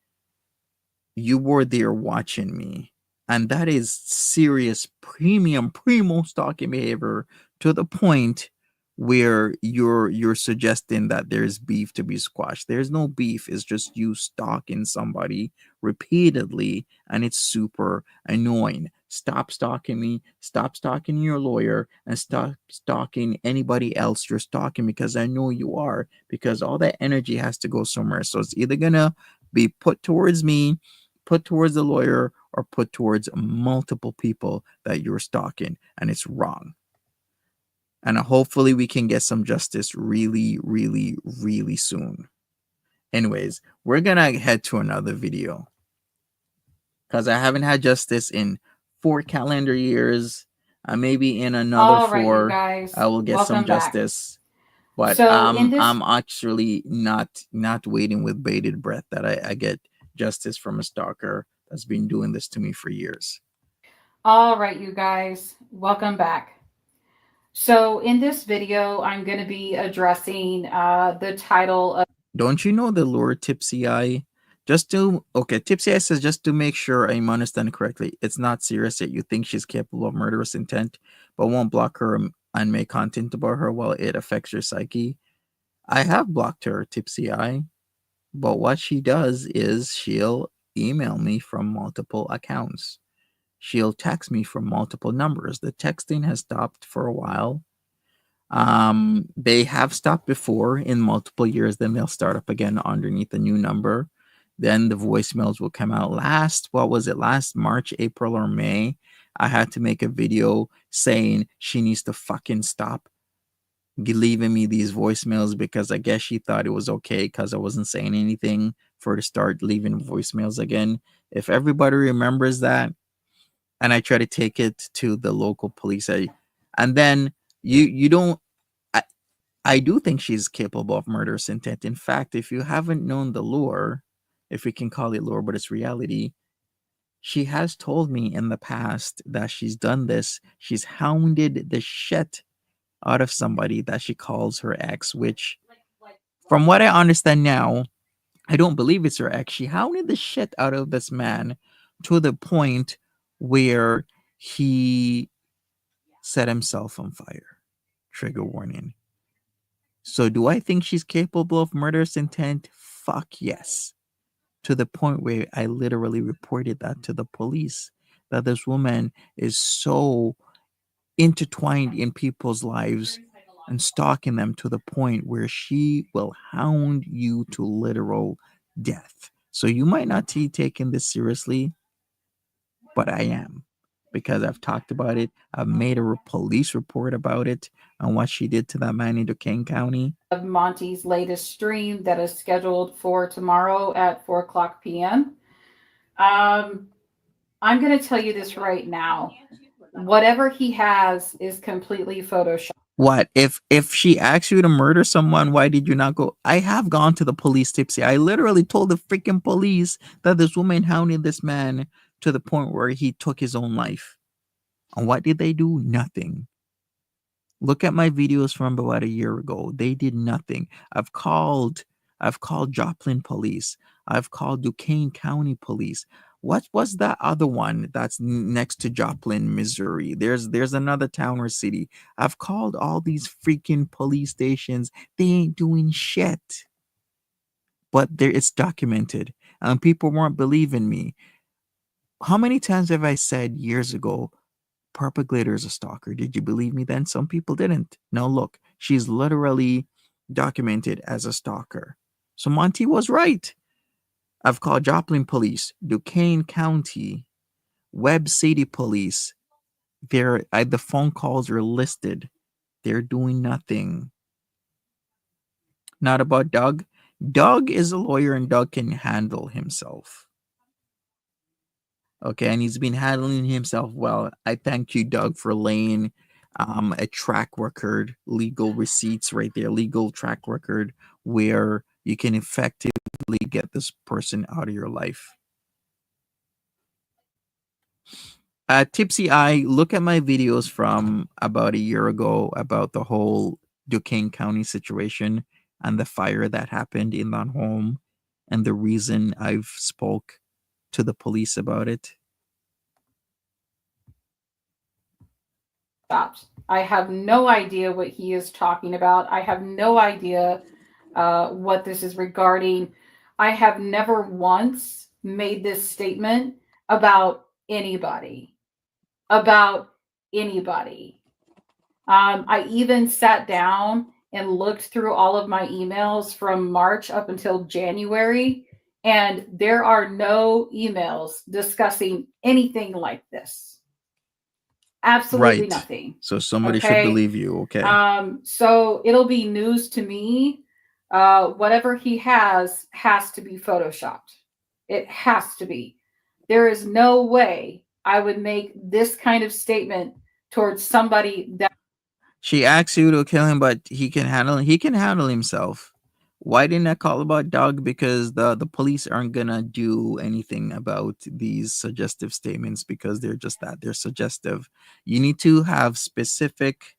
you were there watching me. And that is serious premium primo stalking behavior, to the point where you're suggesting that there's beef to be squashed. There's no beef. It's just you stalking somebody repeatedly, and it's super annoying. Stop stalking me. Stop stalking your lawyer, and stop stalking anybody else you're stalking, because I know you are, because all that energy has to go somewhere. So it's either gonna be put towards me, put towards the lawyer, or put towards multiple people that you're stalking, and it's wrong. And hopefully we can get some justice really, really, really soon. Anyways, we're gonna head to another video, because I haven't had justice in 4 calendar years. Maybe in another All right, you 4 guys, I will get some welcome back. justice. But So in this, I'm actually not waiting with bated breath that I get justice from a stalker that's been doing this to me for years. all right, you guys, welcome back. So in this video, I'm going to be addressing the title of Don't you know the lure Tipsy Eye? Just to okay, Tipsy I says just to make sure I'm understanding correctly, it's not serious that you think she's capable of murderous intent, but won't block her and make content about her while it affects your psyche. I have blocked her, Tipsy I, but what she does is she'll email me from multiple accounts. She'll text me from multiple numbers. The texting has stopped for a while. They have stopped before in multiple years, then they'll start up again underneath a new number. Then the voicemails will come out. What was it, last March, April, or May? I had to make a video saying she needs to fucking stop leaving me these voicemails because I guess she thought it was okay because I wasn't saying anything for her to start leaving voicemails again. If everybody remembers that, and I try to take it to the local police, and then you don't. I do think she's capable of murderous intent. In fact, if you haven't known the lore, if we can call it lore, but it's reality, she has told me in the past that she's done this. She's hounded the shit out of somebody that she calls her ex, which, from what I understand now, I don't believe it's her ex. She hounded the shit out of this man to the point where he set himself on fire. Trigger warning. So, do I think she's capable of murderous intent? Fuck yes. To the point where I literally reported that to the police, that this woman is so intertwined in people's lives and stalking them to the point where she will hound you to literal death. So, you might not be taking this seriously, but I am, because I've talked about it. I've made a police report about it and what she did to that man in Duquesne County. Of Monty's latest stream that is scheduled for tomorrow at 4 o'clock p.m. Um, I'm going to tell you this right now. Whatever he has is completely photoshopped. What if she asks you to murder someone? Why did you not go? I have gone to the police, Tipsy. I literally told the freaking police that this woman hounded this man to the point where he took his own life. And what did they do? Nothing. Look at my videos from about a year ago. They did nothing. I've called Joplin police. I've called Duquesne County police. What was that other one that's next to Joplin, Missouri? There's another town or city. I've called all these freaking police stations. They ain't doing shit. But there, it's documented. And people weren't believing me. How many times have I said years ago, Purple Glitter is a stalker? Did you believe me then? Some people didn't. Now look, she's literally documented as a stalker. So Monty was right. I've called Joplin Police, Duquesne County, Webb City Police. The phone calls are listed. They're doing nothing. Not about Doug. Doug is a lawyer and Doug can handle himself. Okay, and he's been handling himself well. I thank you, Doug, for laying a track record, legal receipts right there, legal track record where you can effectively get this person out of your life. Tipsy Eye, look at my videos from about a year ago about the whole Duquesne County situation and the fire that happened in that home and the reason I've spoke to the police about it. I have no idea what he is talking about. I have no idea what this is regarding. I have never once made this statement about anybody. About anybody. I even sat down and looked through all of my emails from March up until January, and there are no emails discussing anything like this. Absolutely Right. nothing. So somebody should Okay. believe you. Okay. So it'll be news to me. Whatever he has to be photoshopped. It has to be. There is no way I would make this kind of statement towards somebody that She asks you to kill him, but he can handle himself. Why didn't I call about Doug? Because the police aren't gonna do anything about these suggestive statements because they're just that. They're suggestive. You need to have specific,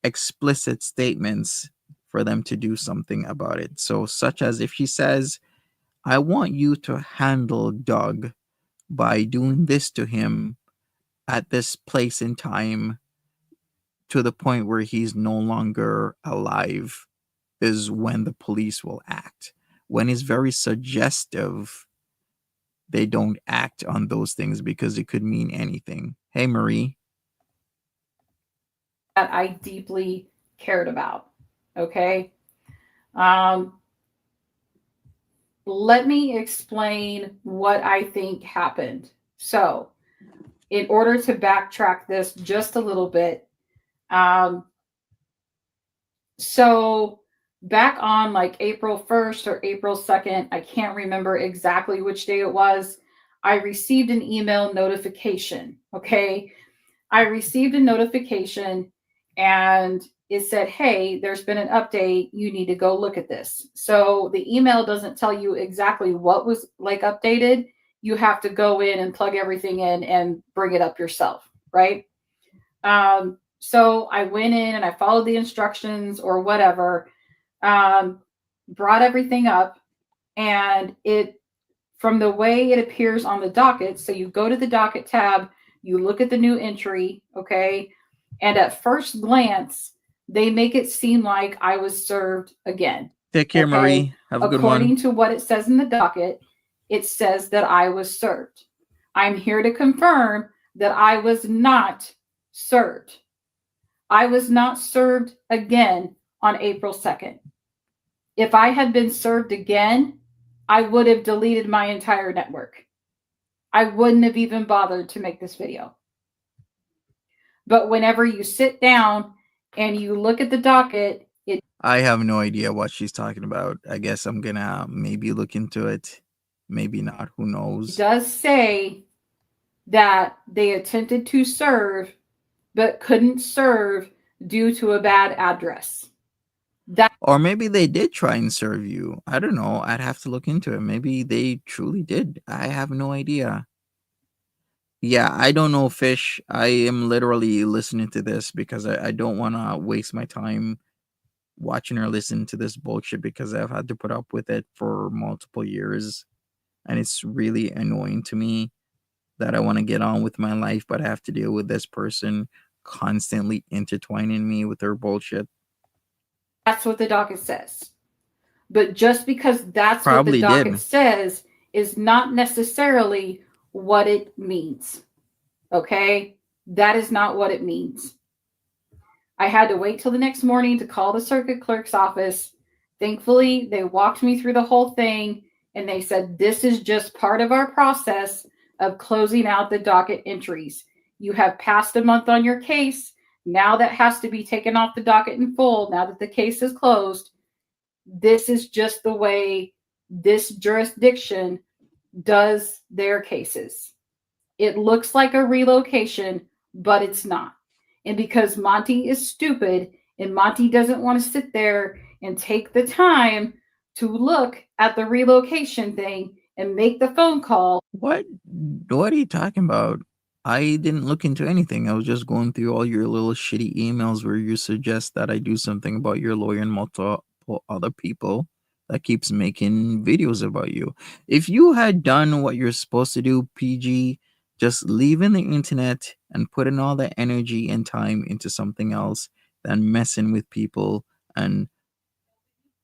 explicit statements for them to do something about it. So such as if she says, I want you to handle Doug by doing this to him at this place in time to the point where he's no longer alive is when the police will act. When it's very suggestive, they don't act on those things because it could mean anything. Hey, Marie. That I deeply cared about. Okay. Um, let me explain what I think happened. So, in order to backtrack this just a little bit, um, so back on like April 1st or April 2nd, I can't remember exactly which day it was, I received an email notification. Okay. I received a notification and it said, hey, there's been an update. You need to go look at this. So the email doesn't tell you exactly what was like updated. You have to go in and plug everything in and bring it up yourself, right? So I went in and I followed the instructions or whatever, brought everything up, and it, from the way it appears on the docket, so you go to the docket tab, you look at the new entry, okay, and at first glance, they make it seem like I was served again. Take care, Okay. Marie. Have a good one. According to what it says in the docket, it says that I was served. I'm here to confirm that I was not served. I was not served again on April 2nd. If I had been served again, I would have deleted my entire network. I wouldn't have even bothered to make this video. But whenever you sit down and you look at the docket, it I have no idea what she's talking about. I guess I'm gonna maybe look into it. Maybe not. Who knows? does say that they attempted to serve but couldn't serve due to a bad address. That Or maybe they did try and serve you. I don't know. I'd have to look into it. Maybe they truly did. I have no idea. Yeah, I don't know, Fish. I am literally listening to this because I don't want to waste my time watching or listening to this bullshit because I've had to put up with it for multiple years. And it's really annoying to me that I want to get on with my life, but I have to deal with this person constantly intertwining me with their bullshit. that's what the docket says. But just because that's Probably what the docket did. says is not necessarily what it means. Okay? That is not what it means. I had to wait till the next morning to call the circuit clerk's office. Thankfully, they walked me through the whole thing and they said, this is just part of our process of closing out the docket entries. You have passed a month on your case. Now that has to be taken off the docket in full. Now that the case is closed, this is just the way this jurisdiction does their cases. It looks like a relocation, but it's not. And because Monty is stupid and Monty doesn't want to sit there and take the time to look at the relocation thing and make the phone call. What are you talking about? I didn't look into anything. I was just going through all your little shitty emails where you suggest that I do something about your lawyer and multiple other people that keeps making videos about you. If you had done what you're supposed to do, PG, just leaving the internet and putting all that energy and time into something else than messing with people and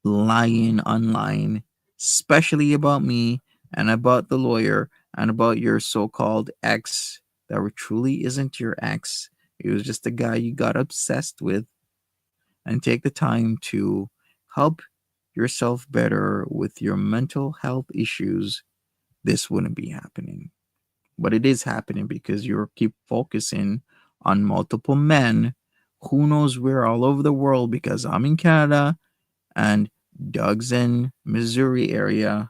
lying online, especially about me and about the lawyer and about your so-called ex that truly isn't your ex. It was just a guy you got obsessed with. And take the time to help yourself better with your mental health issues. This wouldn't be happening. But it is happening because you keep focusing on multiple men. Who knows where all over the world, because I'm in Canada and Doug's in Missouri area.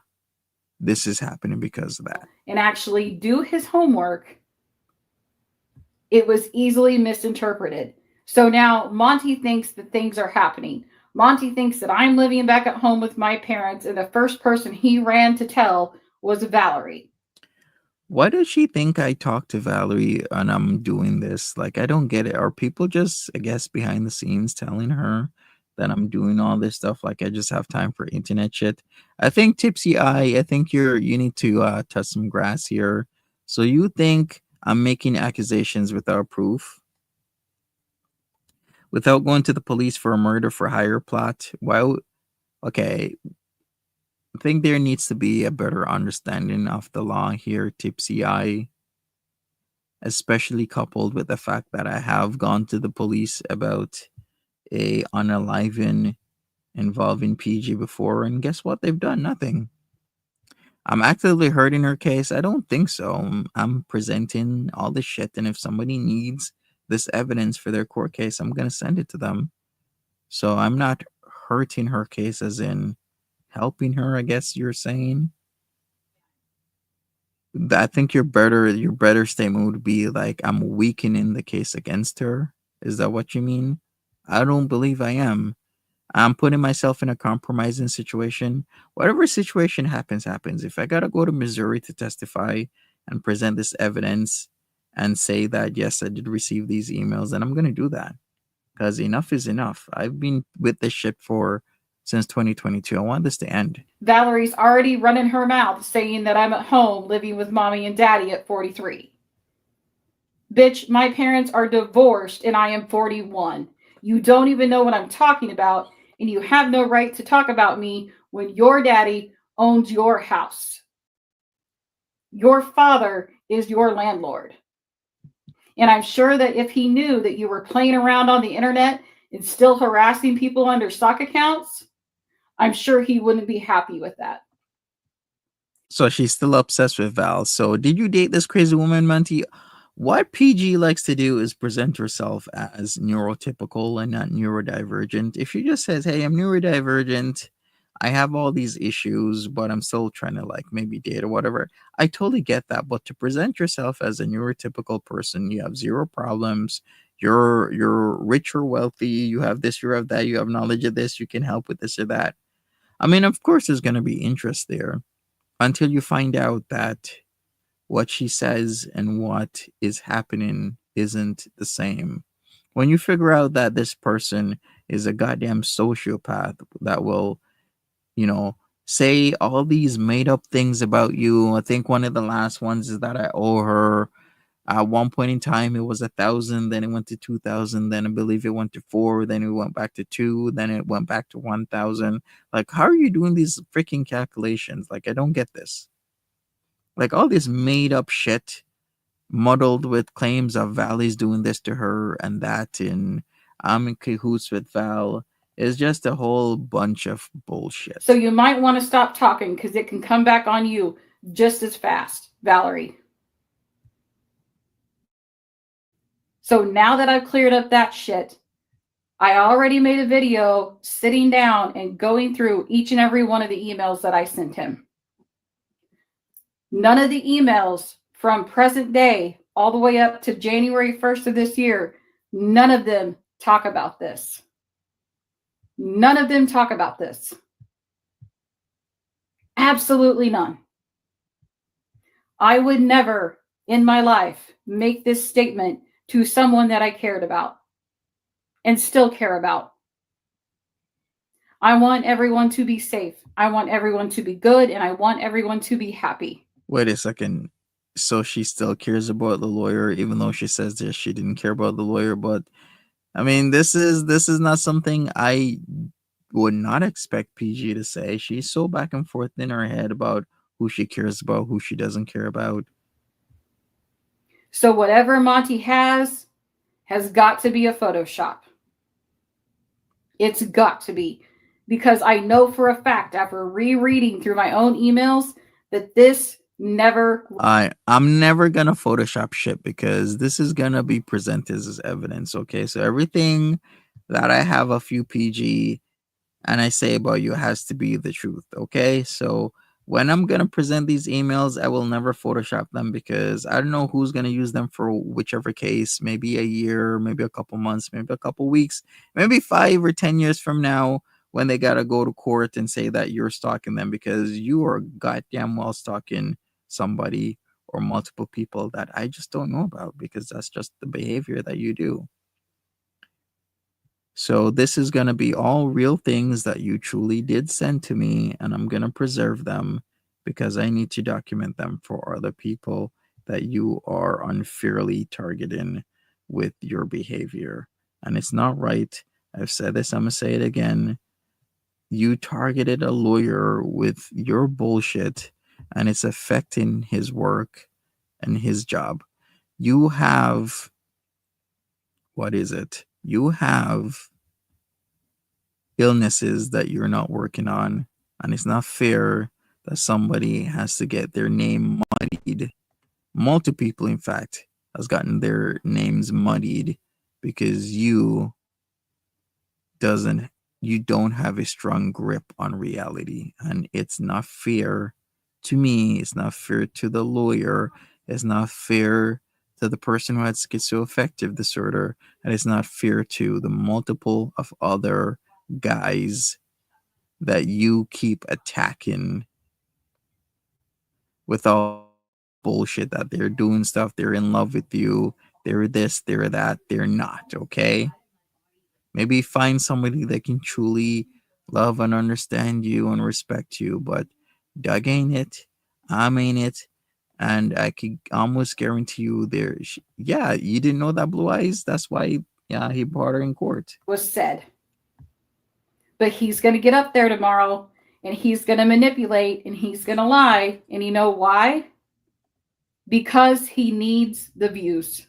This is happening because of that. And actually do his homework, it was easily misinterpreted. So now Monty thinks that things are happening. Monty thinks that I'm living back at home with my parents, and the first person he ran to tell was Valerie. Why does she think I talked to Valerie and I'm doing this? Like, I don't get it. Are people just, I guess, behind the scenes telling her that I'm doing all this stuff. Like I just have time for internet shit. I think Tipsy Eye, I think you need to touch some grass here. So you think I'm making accusations without proof? Without going to the police for a murder for hire plot? Okay, I think there needs to be a better understanding of the law here, Tipsy Eye, especially coupled with the fact that I have gone to the police about a unaliving involving PG before, and guess what? They've done nothing. I'm actively hurting her case. I don't think so. I'm presenting all this shit, and if somebody needs this evidence for their court case, I'm gonna send it to them. So I'm not hurting her case, as in helping her. I guess you're saying. I think your better statement would be like I'm weakening the case against her. Is that what you mean? I don't believe I am. I'm putting myself in a compromising situation. Whatever situation happens, happens. If I gotta go to Missouri to testify and present this evidence and say that yes, I did receive these emails, then I'm gonna do that. Because enough is enough. I've been with this shit for since 2022. I want this to end. Valerie's already running her mouth saying that I'm at home living with mommy and daddy at 43. Bitch, my parents are divorced and I am 41. You don't even know what I'm talking about, and you have no right to talk about me when your daddy owns your house. Your father is your landlord. And I'm sure that if he knew that you were playing around on the internet and still harassing people under stock accounts, I'm sure he wouldn't be happy with that. So she's still obsessed with Val. So did you date this crazy woman, Monty? What PG likes to do is present herself as neurotypical and not neurodivergent. If she just says, "Hey, I'm neurodivergent. I have all these issues, but I'm still trying to like maybe date or whatever." I totally get that. But to present yourself as a neurotypical person, you have zero problems. You're rich or wealthy. You have this. You have that. You have knowledge of this. You can help with this or that. I mean, of course, there's gonna be interest there until you find out that what she says and what is happening isn't the same. When you figure out that this person is a goddamn sociopath that will, you know, say all these made up things about you. I think one of the last ones is that I owe her. At one point in time, it was 1,000, then it went to 2,000, then I believe it went to 4, then it went back to 2, then it went back to 1,000. Like, how are you doing these freaking calculations? Like, I don't get this. Like, all this made up shit muddled with claims of Valley's doing this to her and that, and I'm in cahoots with Val is just a whole bunch of bullshit. So you might want to stop talking because it can come back on you just as fast, Valerie. So now that I've cleared up that shit, I already made a video sitting down and going through each and every one of the emails that I sent him. None of the emails from present day all the way up to January 1st of this year, none of them talk about this. None of them talk about this. Absolutely none. I would never in my life make this statement to someone that I cared about and still care about. I want everyone to be safe. I want everyone to be good, and I want everyone to be happy. Wait a second. So she still cares about the lawyer, even though she says that she didn't care about the lawyer. But I mean, this is not something I would not expect PG to say. She's so back and forth in her head about who she cares about, who she doesn't care about. So whatever Monty has got to be a Photoshop. It's got to be. Because I know for a fact, after rereading through my own emails, that this never. I'm never gonna Photoshop shit because this is gonna be presented as evidence. Okay, so everything that I have of you, PG, and I say about you has to be the truth. Okay, so when I'm gonna present these emails, I will never Photoshop them because I don't know who's gonna use them for whichever case. Maybe a year, maybe a couple months, maybe a couple weeks, maybe 5 or 10 years from now, when they gotta go to court and say that you're stalking them because you are goddamn well stalking somebody or multiple people that I just don't know about because that's just the behavior that you do. So this is going to be all real things that you truly did send to me, and I'm going to preserve them because I need to document them for other people that you are unfairly targeting with your behavior. And it's not right. I've said this, I'm going to say it again. You targeted a lawyer with your bullshit, and it's affecting his work and his job. You have, what is it? You have illnesses that you're not working on, and it's not fair that somebody has to get their name muddied. Multiple people, in fact, has gotten their names muddied because doesn't you don't have a strong grip on reality, and it's not fair to me. It's not fair to the lawyer. It's not fair to the person who had schizoaffective disorder, and it's not fair to the multiple of other guys that you keep attacking with all bullshit that they're doing stuff, they're in love with you, they're this, they're that, they're not, okay? Maybe find somebody that can truly love and understand you and respect you, but Doug ain't it, I'm ain't it, and I could almost guarantee you yeah, you didn't know that Blue Eyes, that's why, yeah, he brought her in court. Was said. But he's going to get up there tomorrow and he's going to manipulate and he's going to lie. And you know why? Because he needs the views.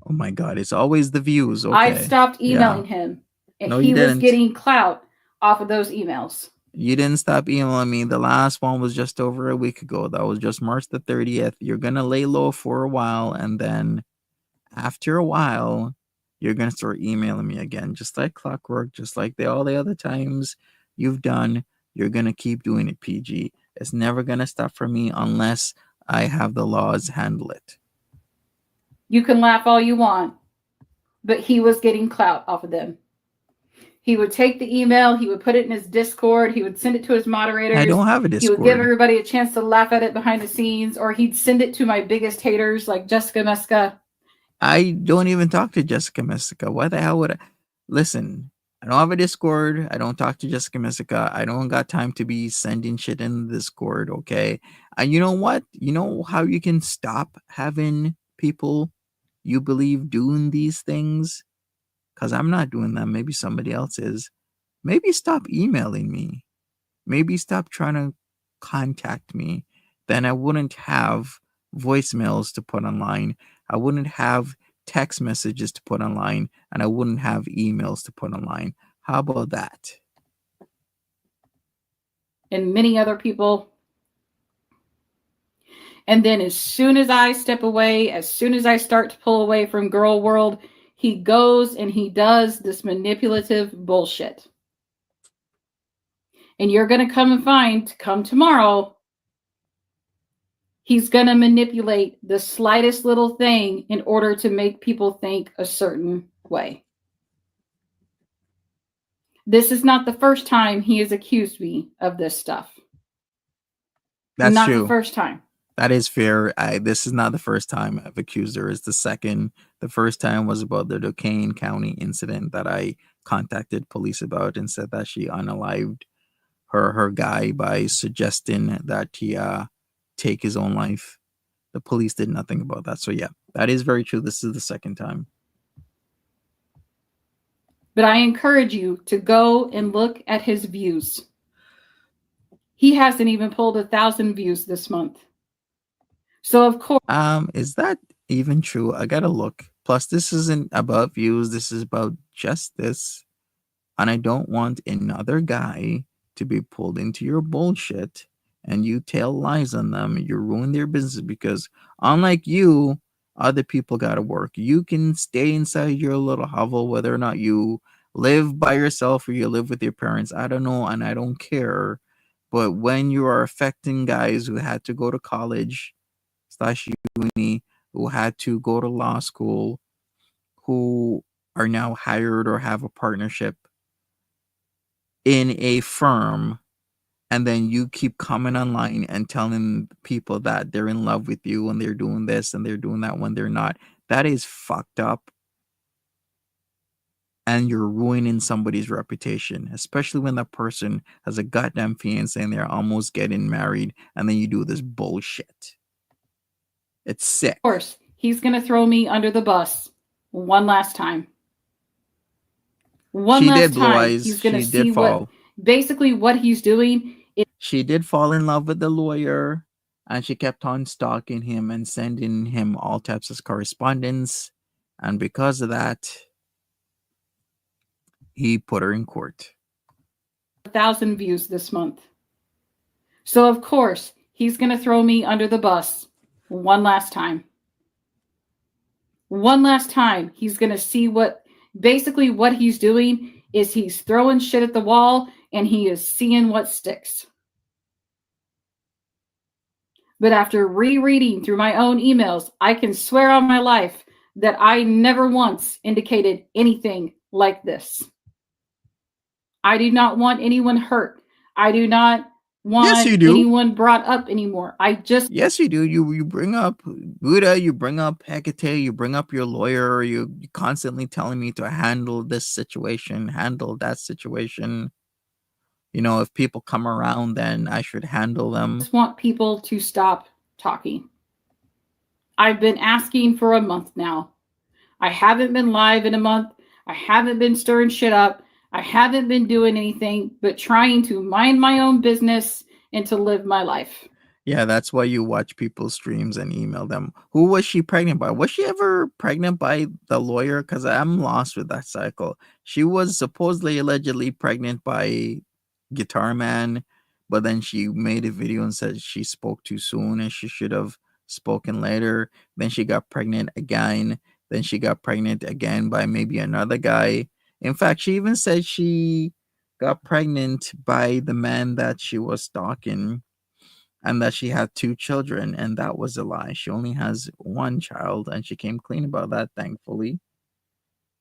Oh my God, it's always the views, okay? I've stopped emailing him, and No, he you was didn't. getting clout off of those emails. You didn't stop emailing me. The last one was just over a week ago. That was just March the 30th. You're going to lay low for a while, and then after a while, you're going to start emailing me again, just like clockwork, just like all the other times you've done. You're going to keep doing it, PG. It's never going to stop for me unless I have the laws handle it. You can laugh all you want, but he was getting clout off of them. He would take the email, he would put it in his Discord, he would send it to his moderators. I don't have a Discord. He would give everybody a chance to laugh at it behind the scenes, or he'd send it to my biggest haters like Jessica Meska. I don't even talk to Jessica Messica. Why the hell would I? Listen, I don't have a Discord. I don't talk to Jessica Messica. I don't got time to be sending shit in the Discord, okay? And you know what? You know how you can stop having people you believe doing these things? Because I'm not doing them. Maybe somebody else is. Maybe stop emailing me. Maybe stop trying to contact me. Then I wouldn't have voicemails to put online. I wouldn't have text messages to put online, and I wouldn't have emails to put online. How about that? And many other people. And then as soon as I step away, as soon as I start to pull away from Girl World, he goes and he does this manipulative bullshit. And you're going to come tomorrow, he's going to manipulate the slightest little thing in order to make people think a certain way. This is not the first time he has accused me of this stuff. That's not true. the first time. That is fair. This is not the first time I've accused her. It's the second. The first time was about the Duquesne County incident that I contacted police about and said that she unalived her guy by suggesting that he take his own life. The police did nothing about that. So yeah, that is very true. This is the second time. But I encourage you to go and look at his views. He hasn't even pulled 1,000 views this month. So of course, is that even true? I gotta look. Plus, this isn't about views. This is about justice, and I don't want another guy to be pulled into your bullshit and you tell lies on them. You ruin their business because, unlike you, other people gotta work. You can stay inside your little hovel, whether or not you live by yourself or you live with your parents. I don't know, and I don't care. But when you are affecting guys who had to go to college / uni, who had to go to law school, who are now hired or have a partnership in a firm, and then you keep coming online and telling people that they're in love with you and they're doing this and they're doing that when they're not, that is fucked up. and you're ruining somebody's reputation, especially when that person has a goddamn fiance and they're almost getting married, and then you do this bullshit. It's sick. Of course, he's going to throw me under the bus one last time. One She last did, Blue time, Eyes. he's going to She did see what fall. basically what he's doing is She did fall in love with the lawyer, and she kept on stalking him and sending him all types of correspondence. And because of that, he put her in court. 1,000 views this month. So, of course, he's going to throw me under the bus one last time. One last time, he's going to see what basically what he's doing is he's throwing shit at the wall and he is seeing what sticks. But after rereading through my own emails, I can swear on my life that I never once indicated anything like this. I do not want anyone hurt. I do not Yes, you want do. anyone brought up anymore. I just Yes, you do. You bring up Buddha, you bring up Hecate, you bring up your lawyer, you constantly telling me to handle this situation, handle that situation. You know, if people come around, then I should handle them. want people to stop talking. I've been asking for a month now. I haven't been live in a month. I haven't been stirring shit up. I haven't been doing anything but trying to mind my own business and to live my life. Yeah, that's why you watch people's streams and email them. Who was she pregnant by? Was she ever pregnant by the lawyer? Because I'm lost with that cycle. She was supposedly allegedly pregnant by Guitar Man, but then she made a video and said she spoke too soon and she should have spoken later. Then she got pregnant again. Then she got pregnant again by maybe another guy. In fact, she even said she got pregnant by the man that she was stalking and that she had 2 children, and that was a lie. She only has 1 child, and she came clean about that, thankfully.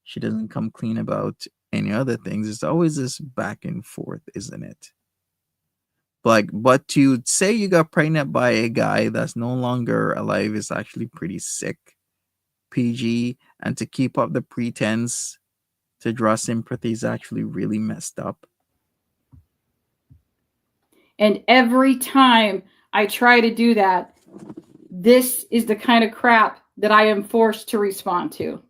She doesn't come clean about any other things. It's always this back and forth, isn't it? Like, but to say you got pregnant by a guy that's no longer alive is actually pretty sick. PG, and to keep up the pretense to draw sympathy is actually really messed up. And every time I try to do that, this is the kind of crap that I am forced to respond to.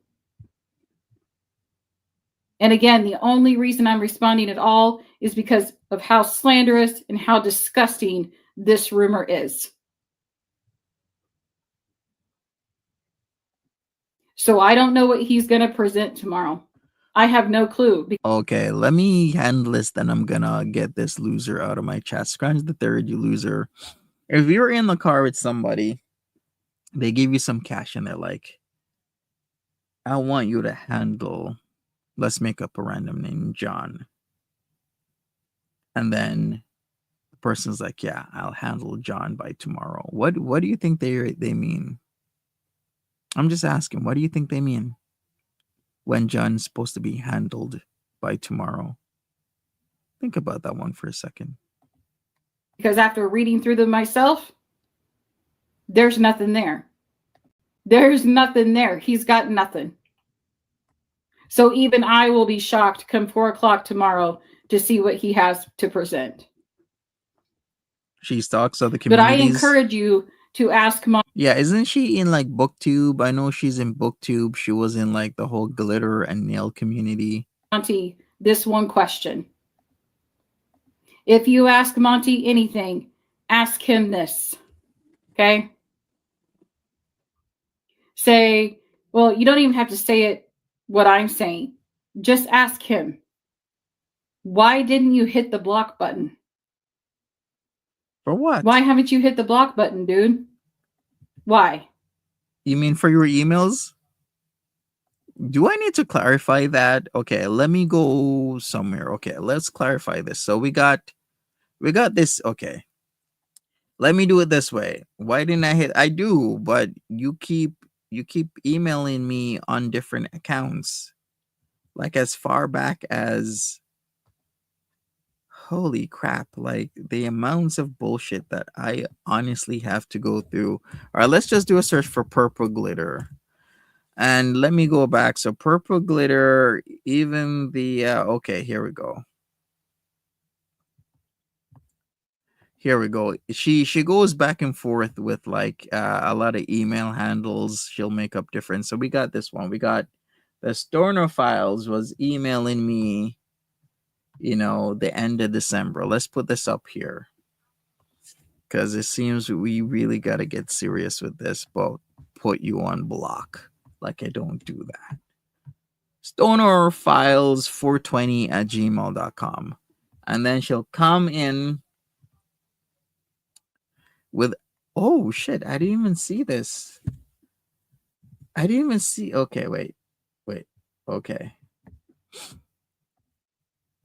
And again, the only reason I'm responding at all is because of how slanderous and how disgusting this rumor is. So I don't know what he's going to present tomorrow. I have no clue. Okay, let me handle this, then I'm gonna get this loser out of my chat. Scratch the third, you loser. If you're in the car with somebody, they give you some cash and they're like, I want you to handle, let's make up a random name, John. And then the person's like, yeah, I'll handle John by tomorrow. What do you think they mean? I'm just asking, what do you think they mean when John's supposed to be handled by tomorrow? Think about that one for a second. Because after reading through them myself, there's nothing there. There's nothing there. He's got nothing. So even I will be shocked come 4 o'clock tomorrow to see what he has to present. She stalks other But communities. I encourage you to ask Yeah, isn't she in like BookTube? I know she's in BookTube. She was in like the whole glitter and nail community. Monty this one question. If you ask Monty anything, ask him this. Okay? Say, well, you don't even have to say it what I'm saying. Just ask him. Why didn't you hit the block button? For what? Why haven't you hit the block button, dude? Why? You mean for your emails? Do I need to clarify that? Okay, let me go somewhere. Okay, let's clarify this. So we got this. Okay. Let me do it this way. Why didn't I hit? I do, but you keep emailing me on different accounts. Like as far back as, holy crap, like the amounts of bullshit that I honestly have to go through. All right, let's just do a search for purple glitter. And let me go back. So purple glitter, even the okay, here we go. Here we go. She goes back and forth with like a lot of email handles. She'll make up different. So we got this one. We got the Stoner Files was emailing me, the end of December. Let's put this up here because it seems we really got to get serious with this. But put you on block. Like I don't do that. Stoner Files 420 at gmail.com. And then she'll come in with, oh shit, I didn't even see this. I didn't even see. Okay, wait. Okay.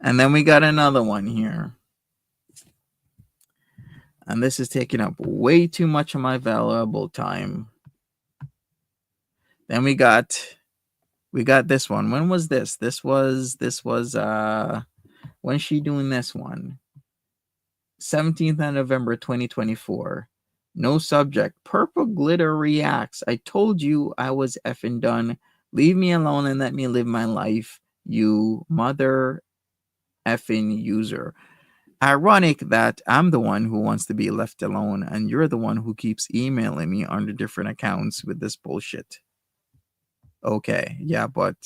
And then we got another one here. And this is taking up way too much of my valuable time. Then we got this one. When was this? This was when's she doing this one? 17th of November 2024. No subject. Purple glitter reacts. I told you I was effing done. Leave me alone and let me live my life, you mother effing user. Ironic that I'm the one who wants to be left alone and you're the one who keeps emailing me under different accounts with this bullshit. Okay, yeah, but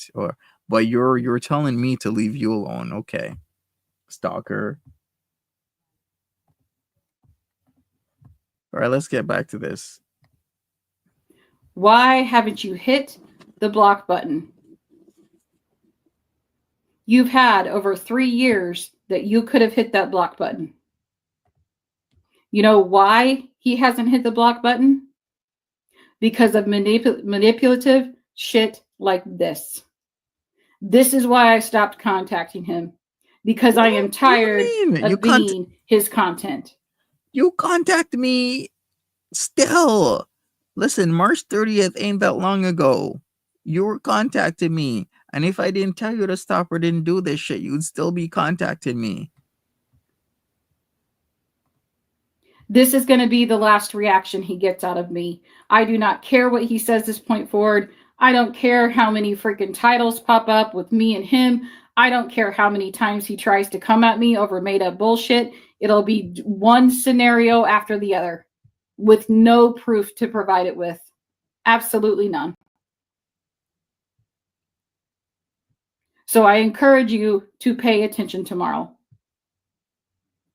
you're telling me to leave you alone. Okay, stalker. All right, let's get back to this. Why haven't you hit the block button? You've had over 3 years that you could have hit that block button. You know why he hasn't hit the block button? Because of manipulative shit like this. This is why I stopped contacting him. Because I am tired of being his content. You contact me still. Listen, March 30th ain't that long ago. You were contacting me. And if I didn't tell you to stop or didn't do this shit, you'd still be contacting me. This is going to be the last reaction he gets out of me. I do not care what he says this point forward. I don't care how many freaking titles pop up with me and him. I don't care how many times he tries to come at me over made up bullshit. It'll be one scenario after the other with no proof to provide it with. Absolutely none. So I encourage you to pay attention tomorrow.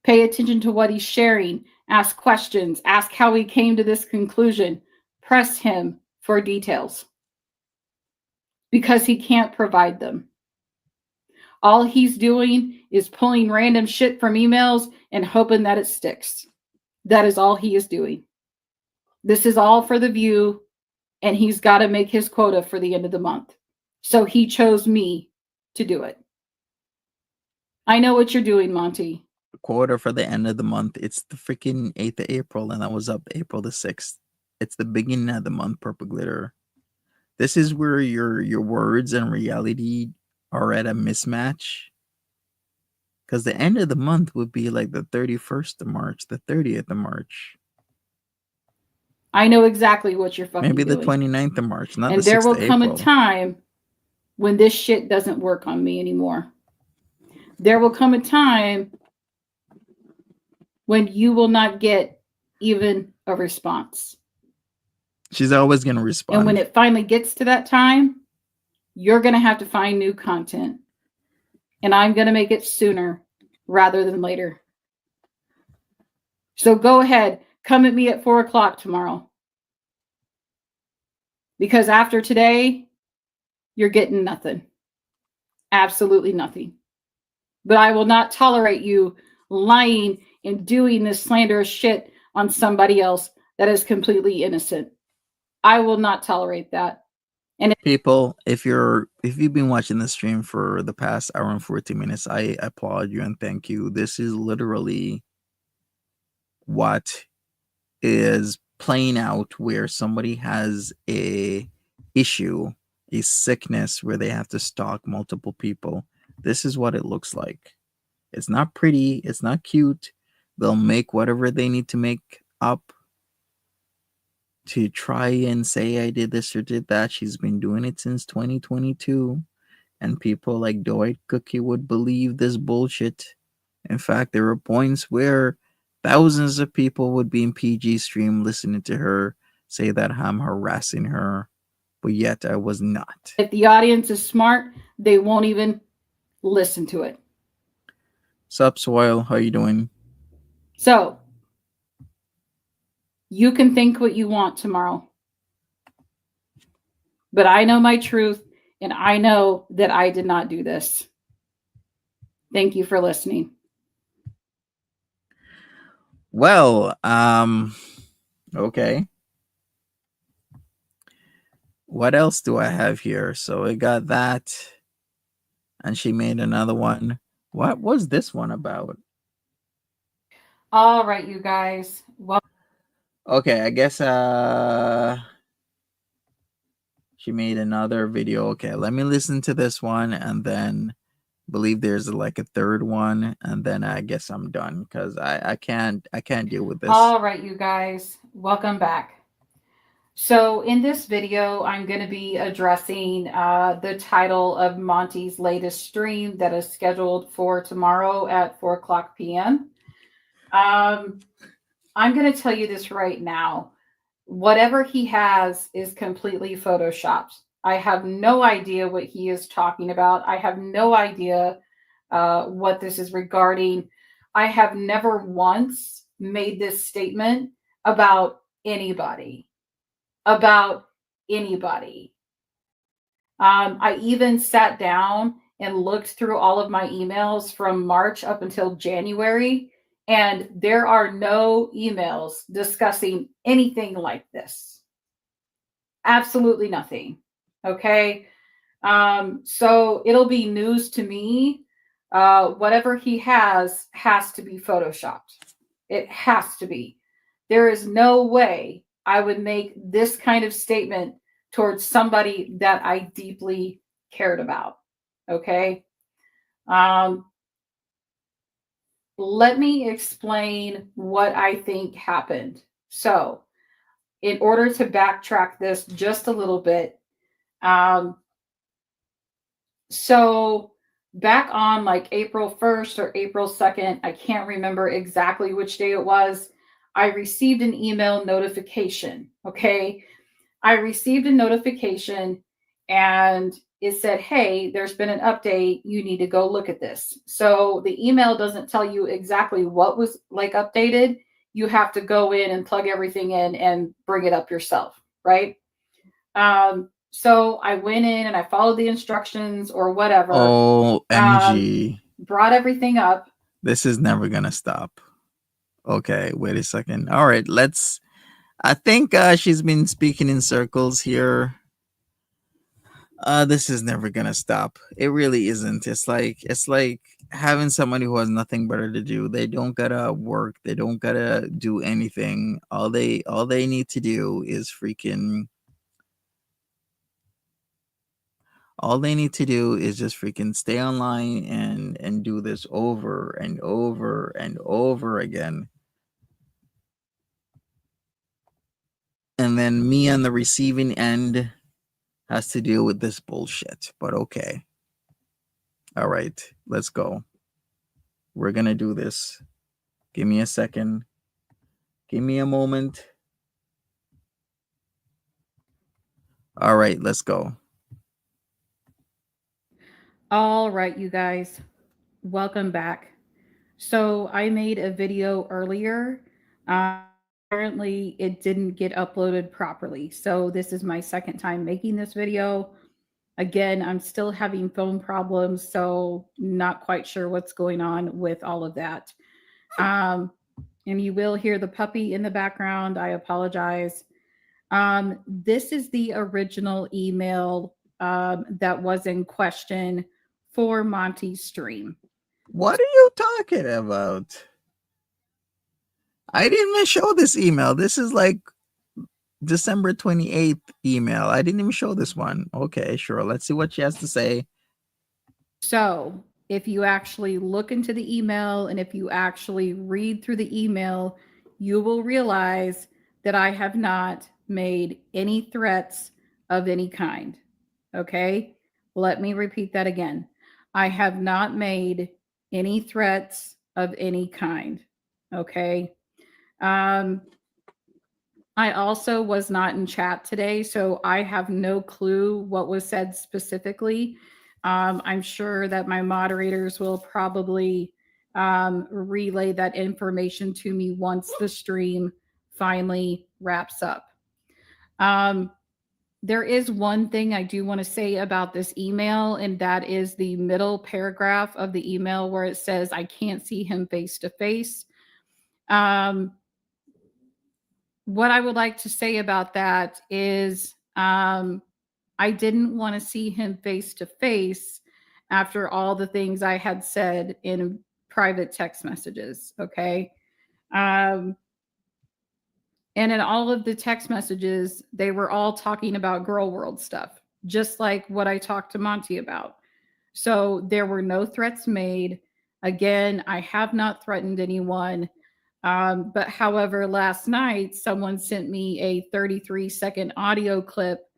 Pay attention to what he's sharing. Ask questions. Ask how he came to this conclusion. Press him for details because he can't provide them. All he's doing is pulling random shit from emails and hoping that it sticks. That is all he is doing. This is all for the view, and he's got to make his quota for the end of the month. So he chose me to do it. I know what you're doing, Monty. Quota for the end of the month. It's the freaking 8th of April, and I was up April the 6th. It's the beginning of the month, Purple Glitter. This is where your words and reality are at a mismatch. Because the end of the month would be like the 31st of March, the 30th of March. I know exactly what you're fucking Maybe the doing. 29th of March, not and the 6th there will of come April. a time when this shit doesn't work on me anymore. There will come a time when you will not get even a response. She's always going to respond. And when it finally gets to that time, you're going to have to find new content. And I'm going to make it sooner rather than later. So go ahead, come at me at 4:00 tomorrow. Because after today, you're getting nothing. Absolutely nothing. But I will not tolerate you lying and doing this slanderous shit on somebody else that is completely innocent. I will not tolerate that. And people, if you've been watching the stream for the past hour and 14 minutes, I applaud you and thank you. This is literally what is playing out where somebody has a issue, a sickness where they have to stalk multiple people. This is what it looks like. It's not pretty, it's not cute. They'll make whatever they need to make up. to try and say I did this or did that. She's been doing it since 2022. And people like Dwight Cookie would believe this bullshit. In fact, there were points where thousands of people would be in PG stream listening to her say that I'm harassing her, but yet I was not. If the audience is smart, they won't even listen to it. Sup, Soil? How you doing? So you can think what you want tomorrow, but I know my truth, and I know that I did not do this. Thank you for listening. Well, okay. What else do I have here? So I got that, and she made another one. What was this one about? All right, you guys. Well, Okay, I guess she made another video. Okay, let me listen to this one and then believe there's like a third one, and then I guess I'm done because I can't deal with this. all right, you guys. Welcome back. So in this video, I'm going to be addressing the title of Monty's latest stream that is scheduled for tomorrow at 4 o'clock p.m. I'm going to tell you this right now. Whatever he has is completely photoshopped. I have no idea what he is talking about. I have no idea what this is regarding. I have never once made this statement about anybody. About anybody. I even sat down and looked through all of my emails from March up until January, and there are no emails discussing anything like this. Absolutely nothing. Okay. So it'll be news to me. Whatever he has to be photoshopped. It has to be. There is no way I would make this kind of statement towards somebody that I deeply cared about. Okay. Let me explain what I think happened. So, in order to backtrack this just a little bit, so back on like April 1st or April 2nd, I can't remember exactly which day it was, I received an email notification. Okay. I received a notification and it said, hey, there's been an update. You need to go look at this. So the email doesn't tell you exactly what was like updated. You have to go in and plug everything in and bring it up yourself, right? So I went in and I followed the instructions or whatever. OMG. Brought everything up. This is never gonna stop. Okay, wait a second. All right, let's. I think she's been speaking in circles here. This is never gonna stop. It really isn't. It's like having somebody who has nothing better to do. They don't gotta work. They don't gotta do anything. All they need to do is freaking. All they need to do is just freaking stay online and do this over and over and over again. And then me on the receiving end has to deal with this bullshit. But okay. All right, let's go. We're going to do this. Give me a second. Give me a moment. All right, let's go. All right, you guys. Welcome back. So I made a video earlier. Apparently, it didn't get uploaded properly. So this is my second time making this video. Again, I'm still having phone problems, so not quite sure what's going on with all of that. And you will hear the puppy in the background. I apologize. This is the original email that was in question for Monty's stream. What are you talking about? I didn't even show this email. This is like December 28th email. I didn't even show this one. Okay, sure. Let's see what she has to say. So, if you actually look into the email and if you actually read through the email, you will realize that I have not made any threats of any kind. Okay? Let me repeat that again. I have not made any threats of any kind. Okay? Um, I also was not in chat today, so I have no clue what was said specifically. I'm sure that my moderators will probably relay that information to me once the stream finally wraps up. There is one thing I do want to say about this email, and that is the middle paragraph of the email where it says, I can't see him face to face. What I would like to say about that is I didn't want to see him face to face after all the things I had said in private text messages. Okay. Um, and in all of the text messages, they were all talking about girl world stuff, just like what I talked to Monty about. So there were no threats made. Again, I have not threatened anyone. But however, last night, someone sent me a 33-second audio clip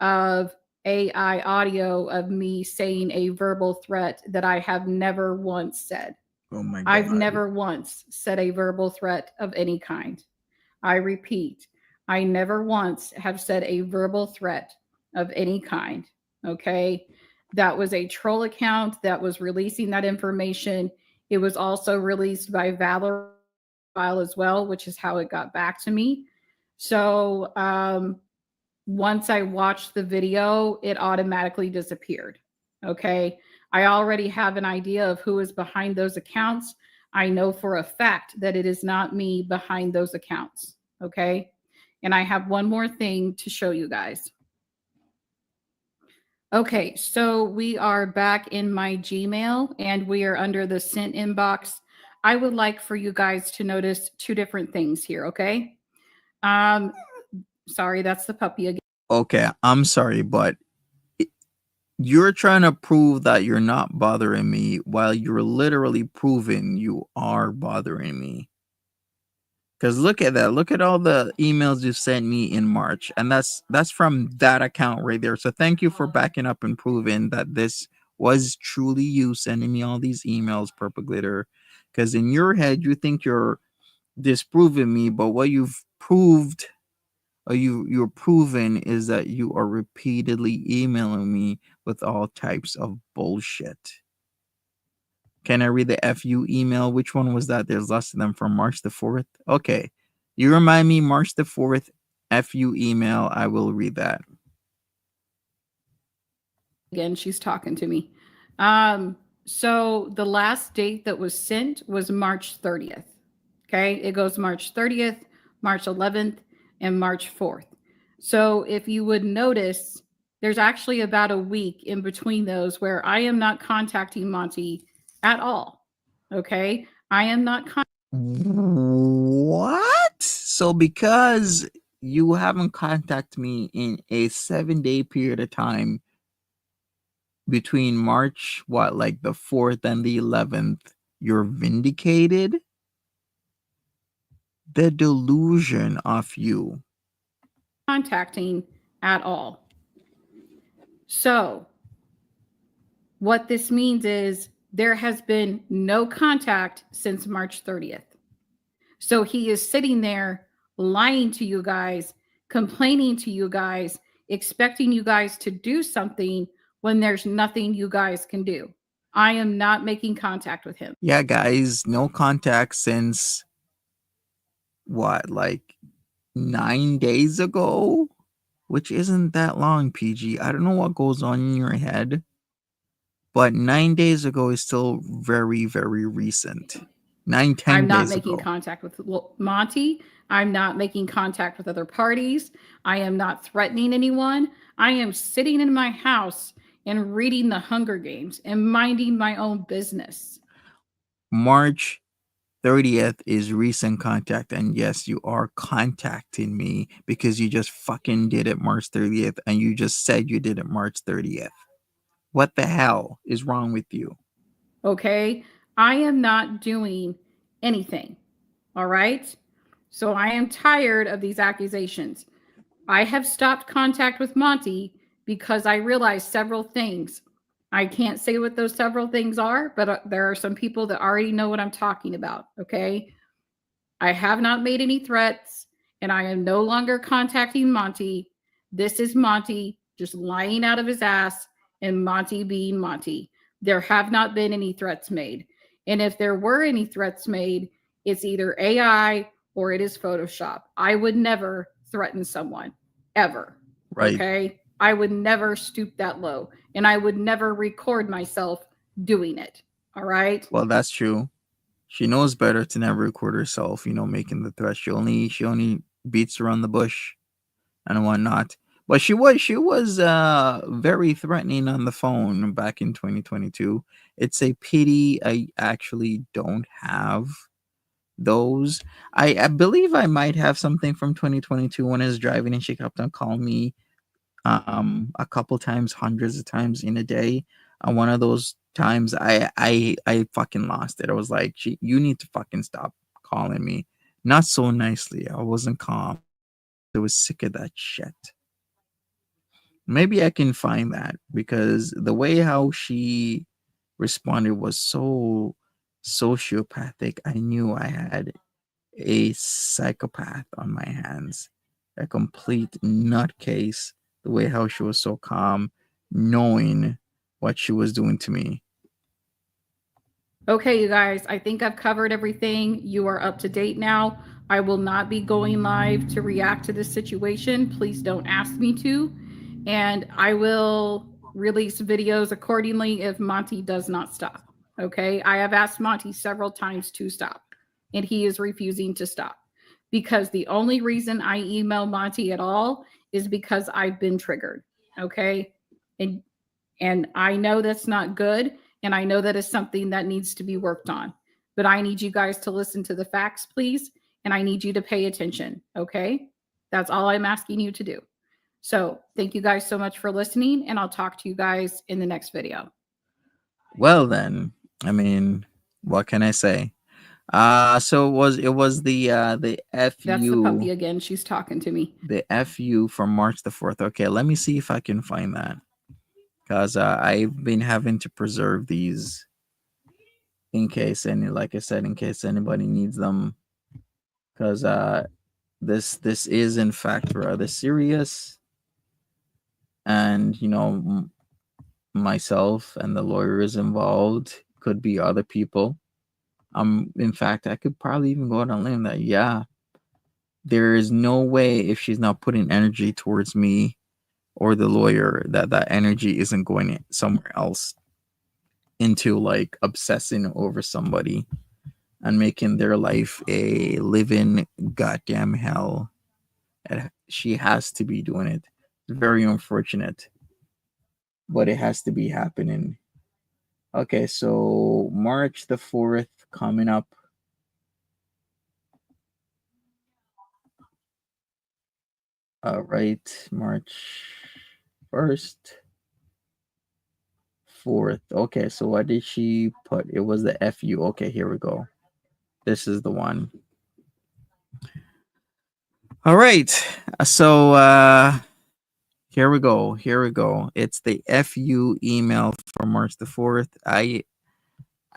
of AI audio of me saying a verbal threat that I have never once said. Oh my God. I've never once said a verbal threat of any kind. I repeat, I never once have said a verbal threat of any kind. Okay. That was a troll account that was releasing that information. It was also released by Valor file as well, which is how it got back to me. So once I watched the video, it automatically disappeared. Okay. I already have an idea of who is behind those accounts. I know for a fact that it is not me behind those accounts. Okay. And I have one more thing to show you guys. Okay, so we are back in my Gmail and we are under the sent inbox. I would like for you guys to notice two different things here, okay? Sorry, that's the puppy again. Okay, I'm sorry, but you're trying to prove that you're not bothering me while you're literally proving you are bothering me. Because look at that. Look at all the emails you sent me in March. And that's from that account right there. So thank you for backing up and proving that this was truly you sending me all these emails, Purple Glitter. Because in your head, you think you're disproving me, but what you've proved or you're proving is that you are repeatedly emailing me with all types of bullshit. Can I read the FU email? Which one was that? There's lots of them from March the 4th. Okay. You remind me, March the 4th, FU email. I will read that. Again, she's talking to me. So the last date that was sent was March 30th. Okay. It goes March 30th, March 11th, and March 4th. So if you would notice, there's actually about a week in between those where I am not contacting Monty at all. Okay. I am not What? So because you haven't contacted me in a 7-day period of time between March, like the 4th and the 11th, you're vindicated? The delusion of you. contacting at all. So what this means is there has been no contact since March 30th. So he is sitting there lying to you guys, complaining to you guys, expecting you guys to do something when there's nothing you guys can do. I am not making contact with him. Yeah, guys, no contact since what, like 9 days ago? Which isn't that long, PG. I don't know what goes on in your head, but 9 days ago is still very, very recent. 10 I'm not days making ago. contact with Monty. I'm not making contact with other parties. I am not threatening anyone. I am sitting in my house and reading the Hunger Games and minding my own business. March 30th is recent contact, and yes, you are contacting me because you just fucking did it March 30th, and you just said you did it March 30th. What the hell is wrong with you? Okay. I am not doing anything. All right. So I am tired of these accusations. I have stopped contact with Monty because I realized several things. I can't say what those several things are, but there are some people that already know what I'm talking about. Okay. I have not made any threats and I am no longer contacting Monty. This is Monty just lying out of his ass and Monty being Monty. There have not been any threats made. And if there were any threats made, it's either AI or it is Photoshop. I would never threaten someone ever. Right. Okay. I would never stoop that low and I would never record myself doing it. All right. Well, that's true. She knows better to never record herself, making the threat. She only beats around the bush and whatnot. But she was very threatening on the phone back in 2022. It's a pity I actually don't have those. I believe I might have something from 2022 when I was driving and she kept on calling me a couple times, hundreds of times in a day. And one of those times I fucking lost it. I was like, you need to fucking stop calling me. Not so nicely. I wasn't calm. I was sick of that shit. Maybe I can find that because the way how she responded was so sociopathic. I knew I had a psychopath on my hands, a complete nutcase. The way how she was so calm, knowing what she was doing to me. Okay, you guys, I think I've covered everything. You are up to date now. I will not be going live to react to this situation. Please don't ask me to. And I will release videos accordingly if Monty does not stop. Okay, I have asked Monty several times to stop, and he is refusing to stop because the only reason I email Monty at all is because I've been triggered. Okay, and I know that's not good. And I know that is something that needs to be worked on. But I need you guys to listen to the facts, please. And I need you to pay attention. Okay. That's all I'm asking you to do. So thank you guys so much for listening. And I'll talk to you guys in the next video. Well then, I mean, what can I say? So it was the That's the puppy FU again. She's talking to me. the FU from March the 4th. Okay, let me see if I can find that. Because I've been having to preserve these in case like I said, in case anybody needs them. Because this is in fact rather serious, and myself and the lawyers involved could be other people. In fact, I could probably even go out on a limb that there is no way if she's not putting energy towards me or the lawyer that energy isn't going somewhere else into like obsessing over somebody and making their life a living goddamn hell. She has to be doing it. It's very unfortunate, but it has to be happening. Okay, so March the 4th coming up. All right, March 1st, 4th. Okay, so what did she put? It was the FU. Okay, here we go. This is the one. All right. So here we go. Here we go. It's the FU email from March the 4th. I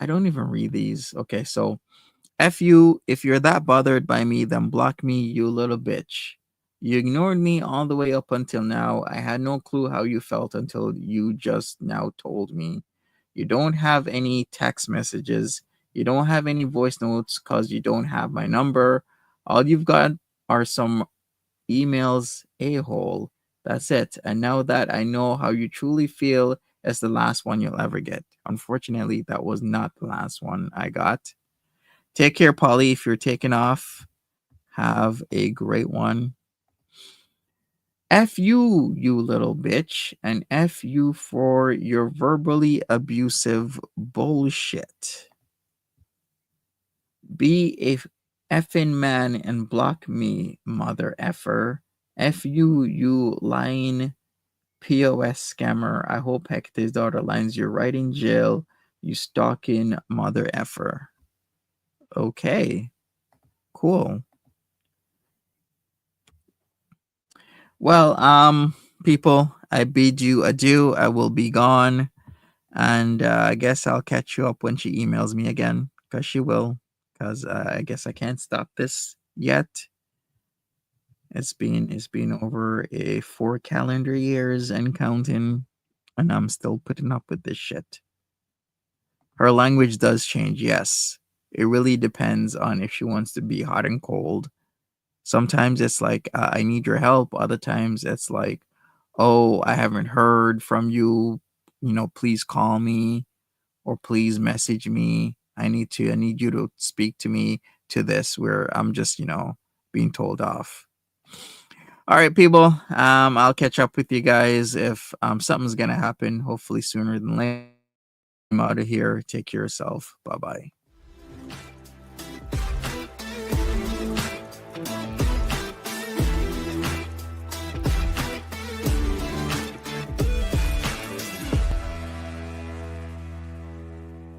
don't even read these. Okay, so F you, if you're that bothered by me, then block me, you little bitch. You ignored me all the way up until now. I had no clue how you felt until you just now told me. You don't have any text messages. You don't have any voice notes because you don't have my number. All you've got are some emails, a hole. That's it. And now that I know how you truly feel, it's the last one you'll ever get. Unfortunately, that was not the last one I got. Take care, Polly. If you're taking off, have a great one. F you, you little bitch, and F you for your verbally abusive bullshit. Be a effing man and block me, mother effer. F you, you lying POS scammer. I hope Hector's daughter lines you right in jail, you stalking mother effer. Okay, cool. Well, people, I bid you adieu. I will be gone, and I guess I'll catch you up when she emails me again, because she will. Because I guess I can't stop this yet. It's been over 4 calendar years and counting, and I'm still putting up with this shit. Her language does change, yes. It really depends on if she wants to be hot and cold. Sometimes it's like, I need your help. Other times it's like, oh, I haven't heard from you. Please call me or please message me. I need you to speak to me to this where I'm just, being told off. All right, people. I'll catch up with you guys if something's gonna happen. Hopefully sooner than later. I'm out of here. Take care of yourself. Bye bye.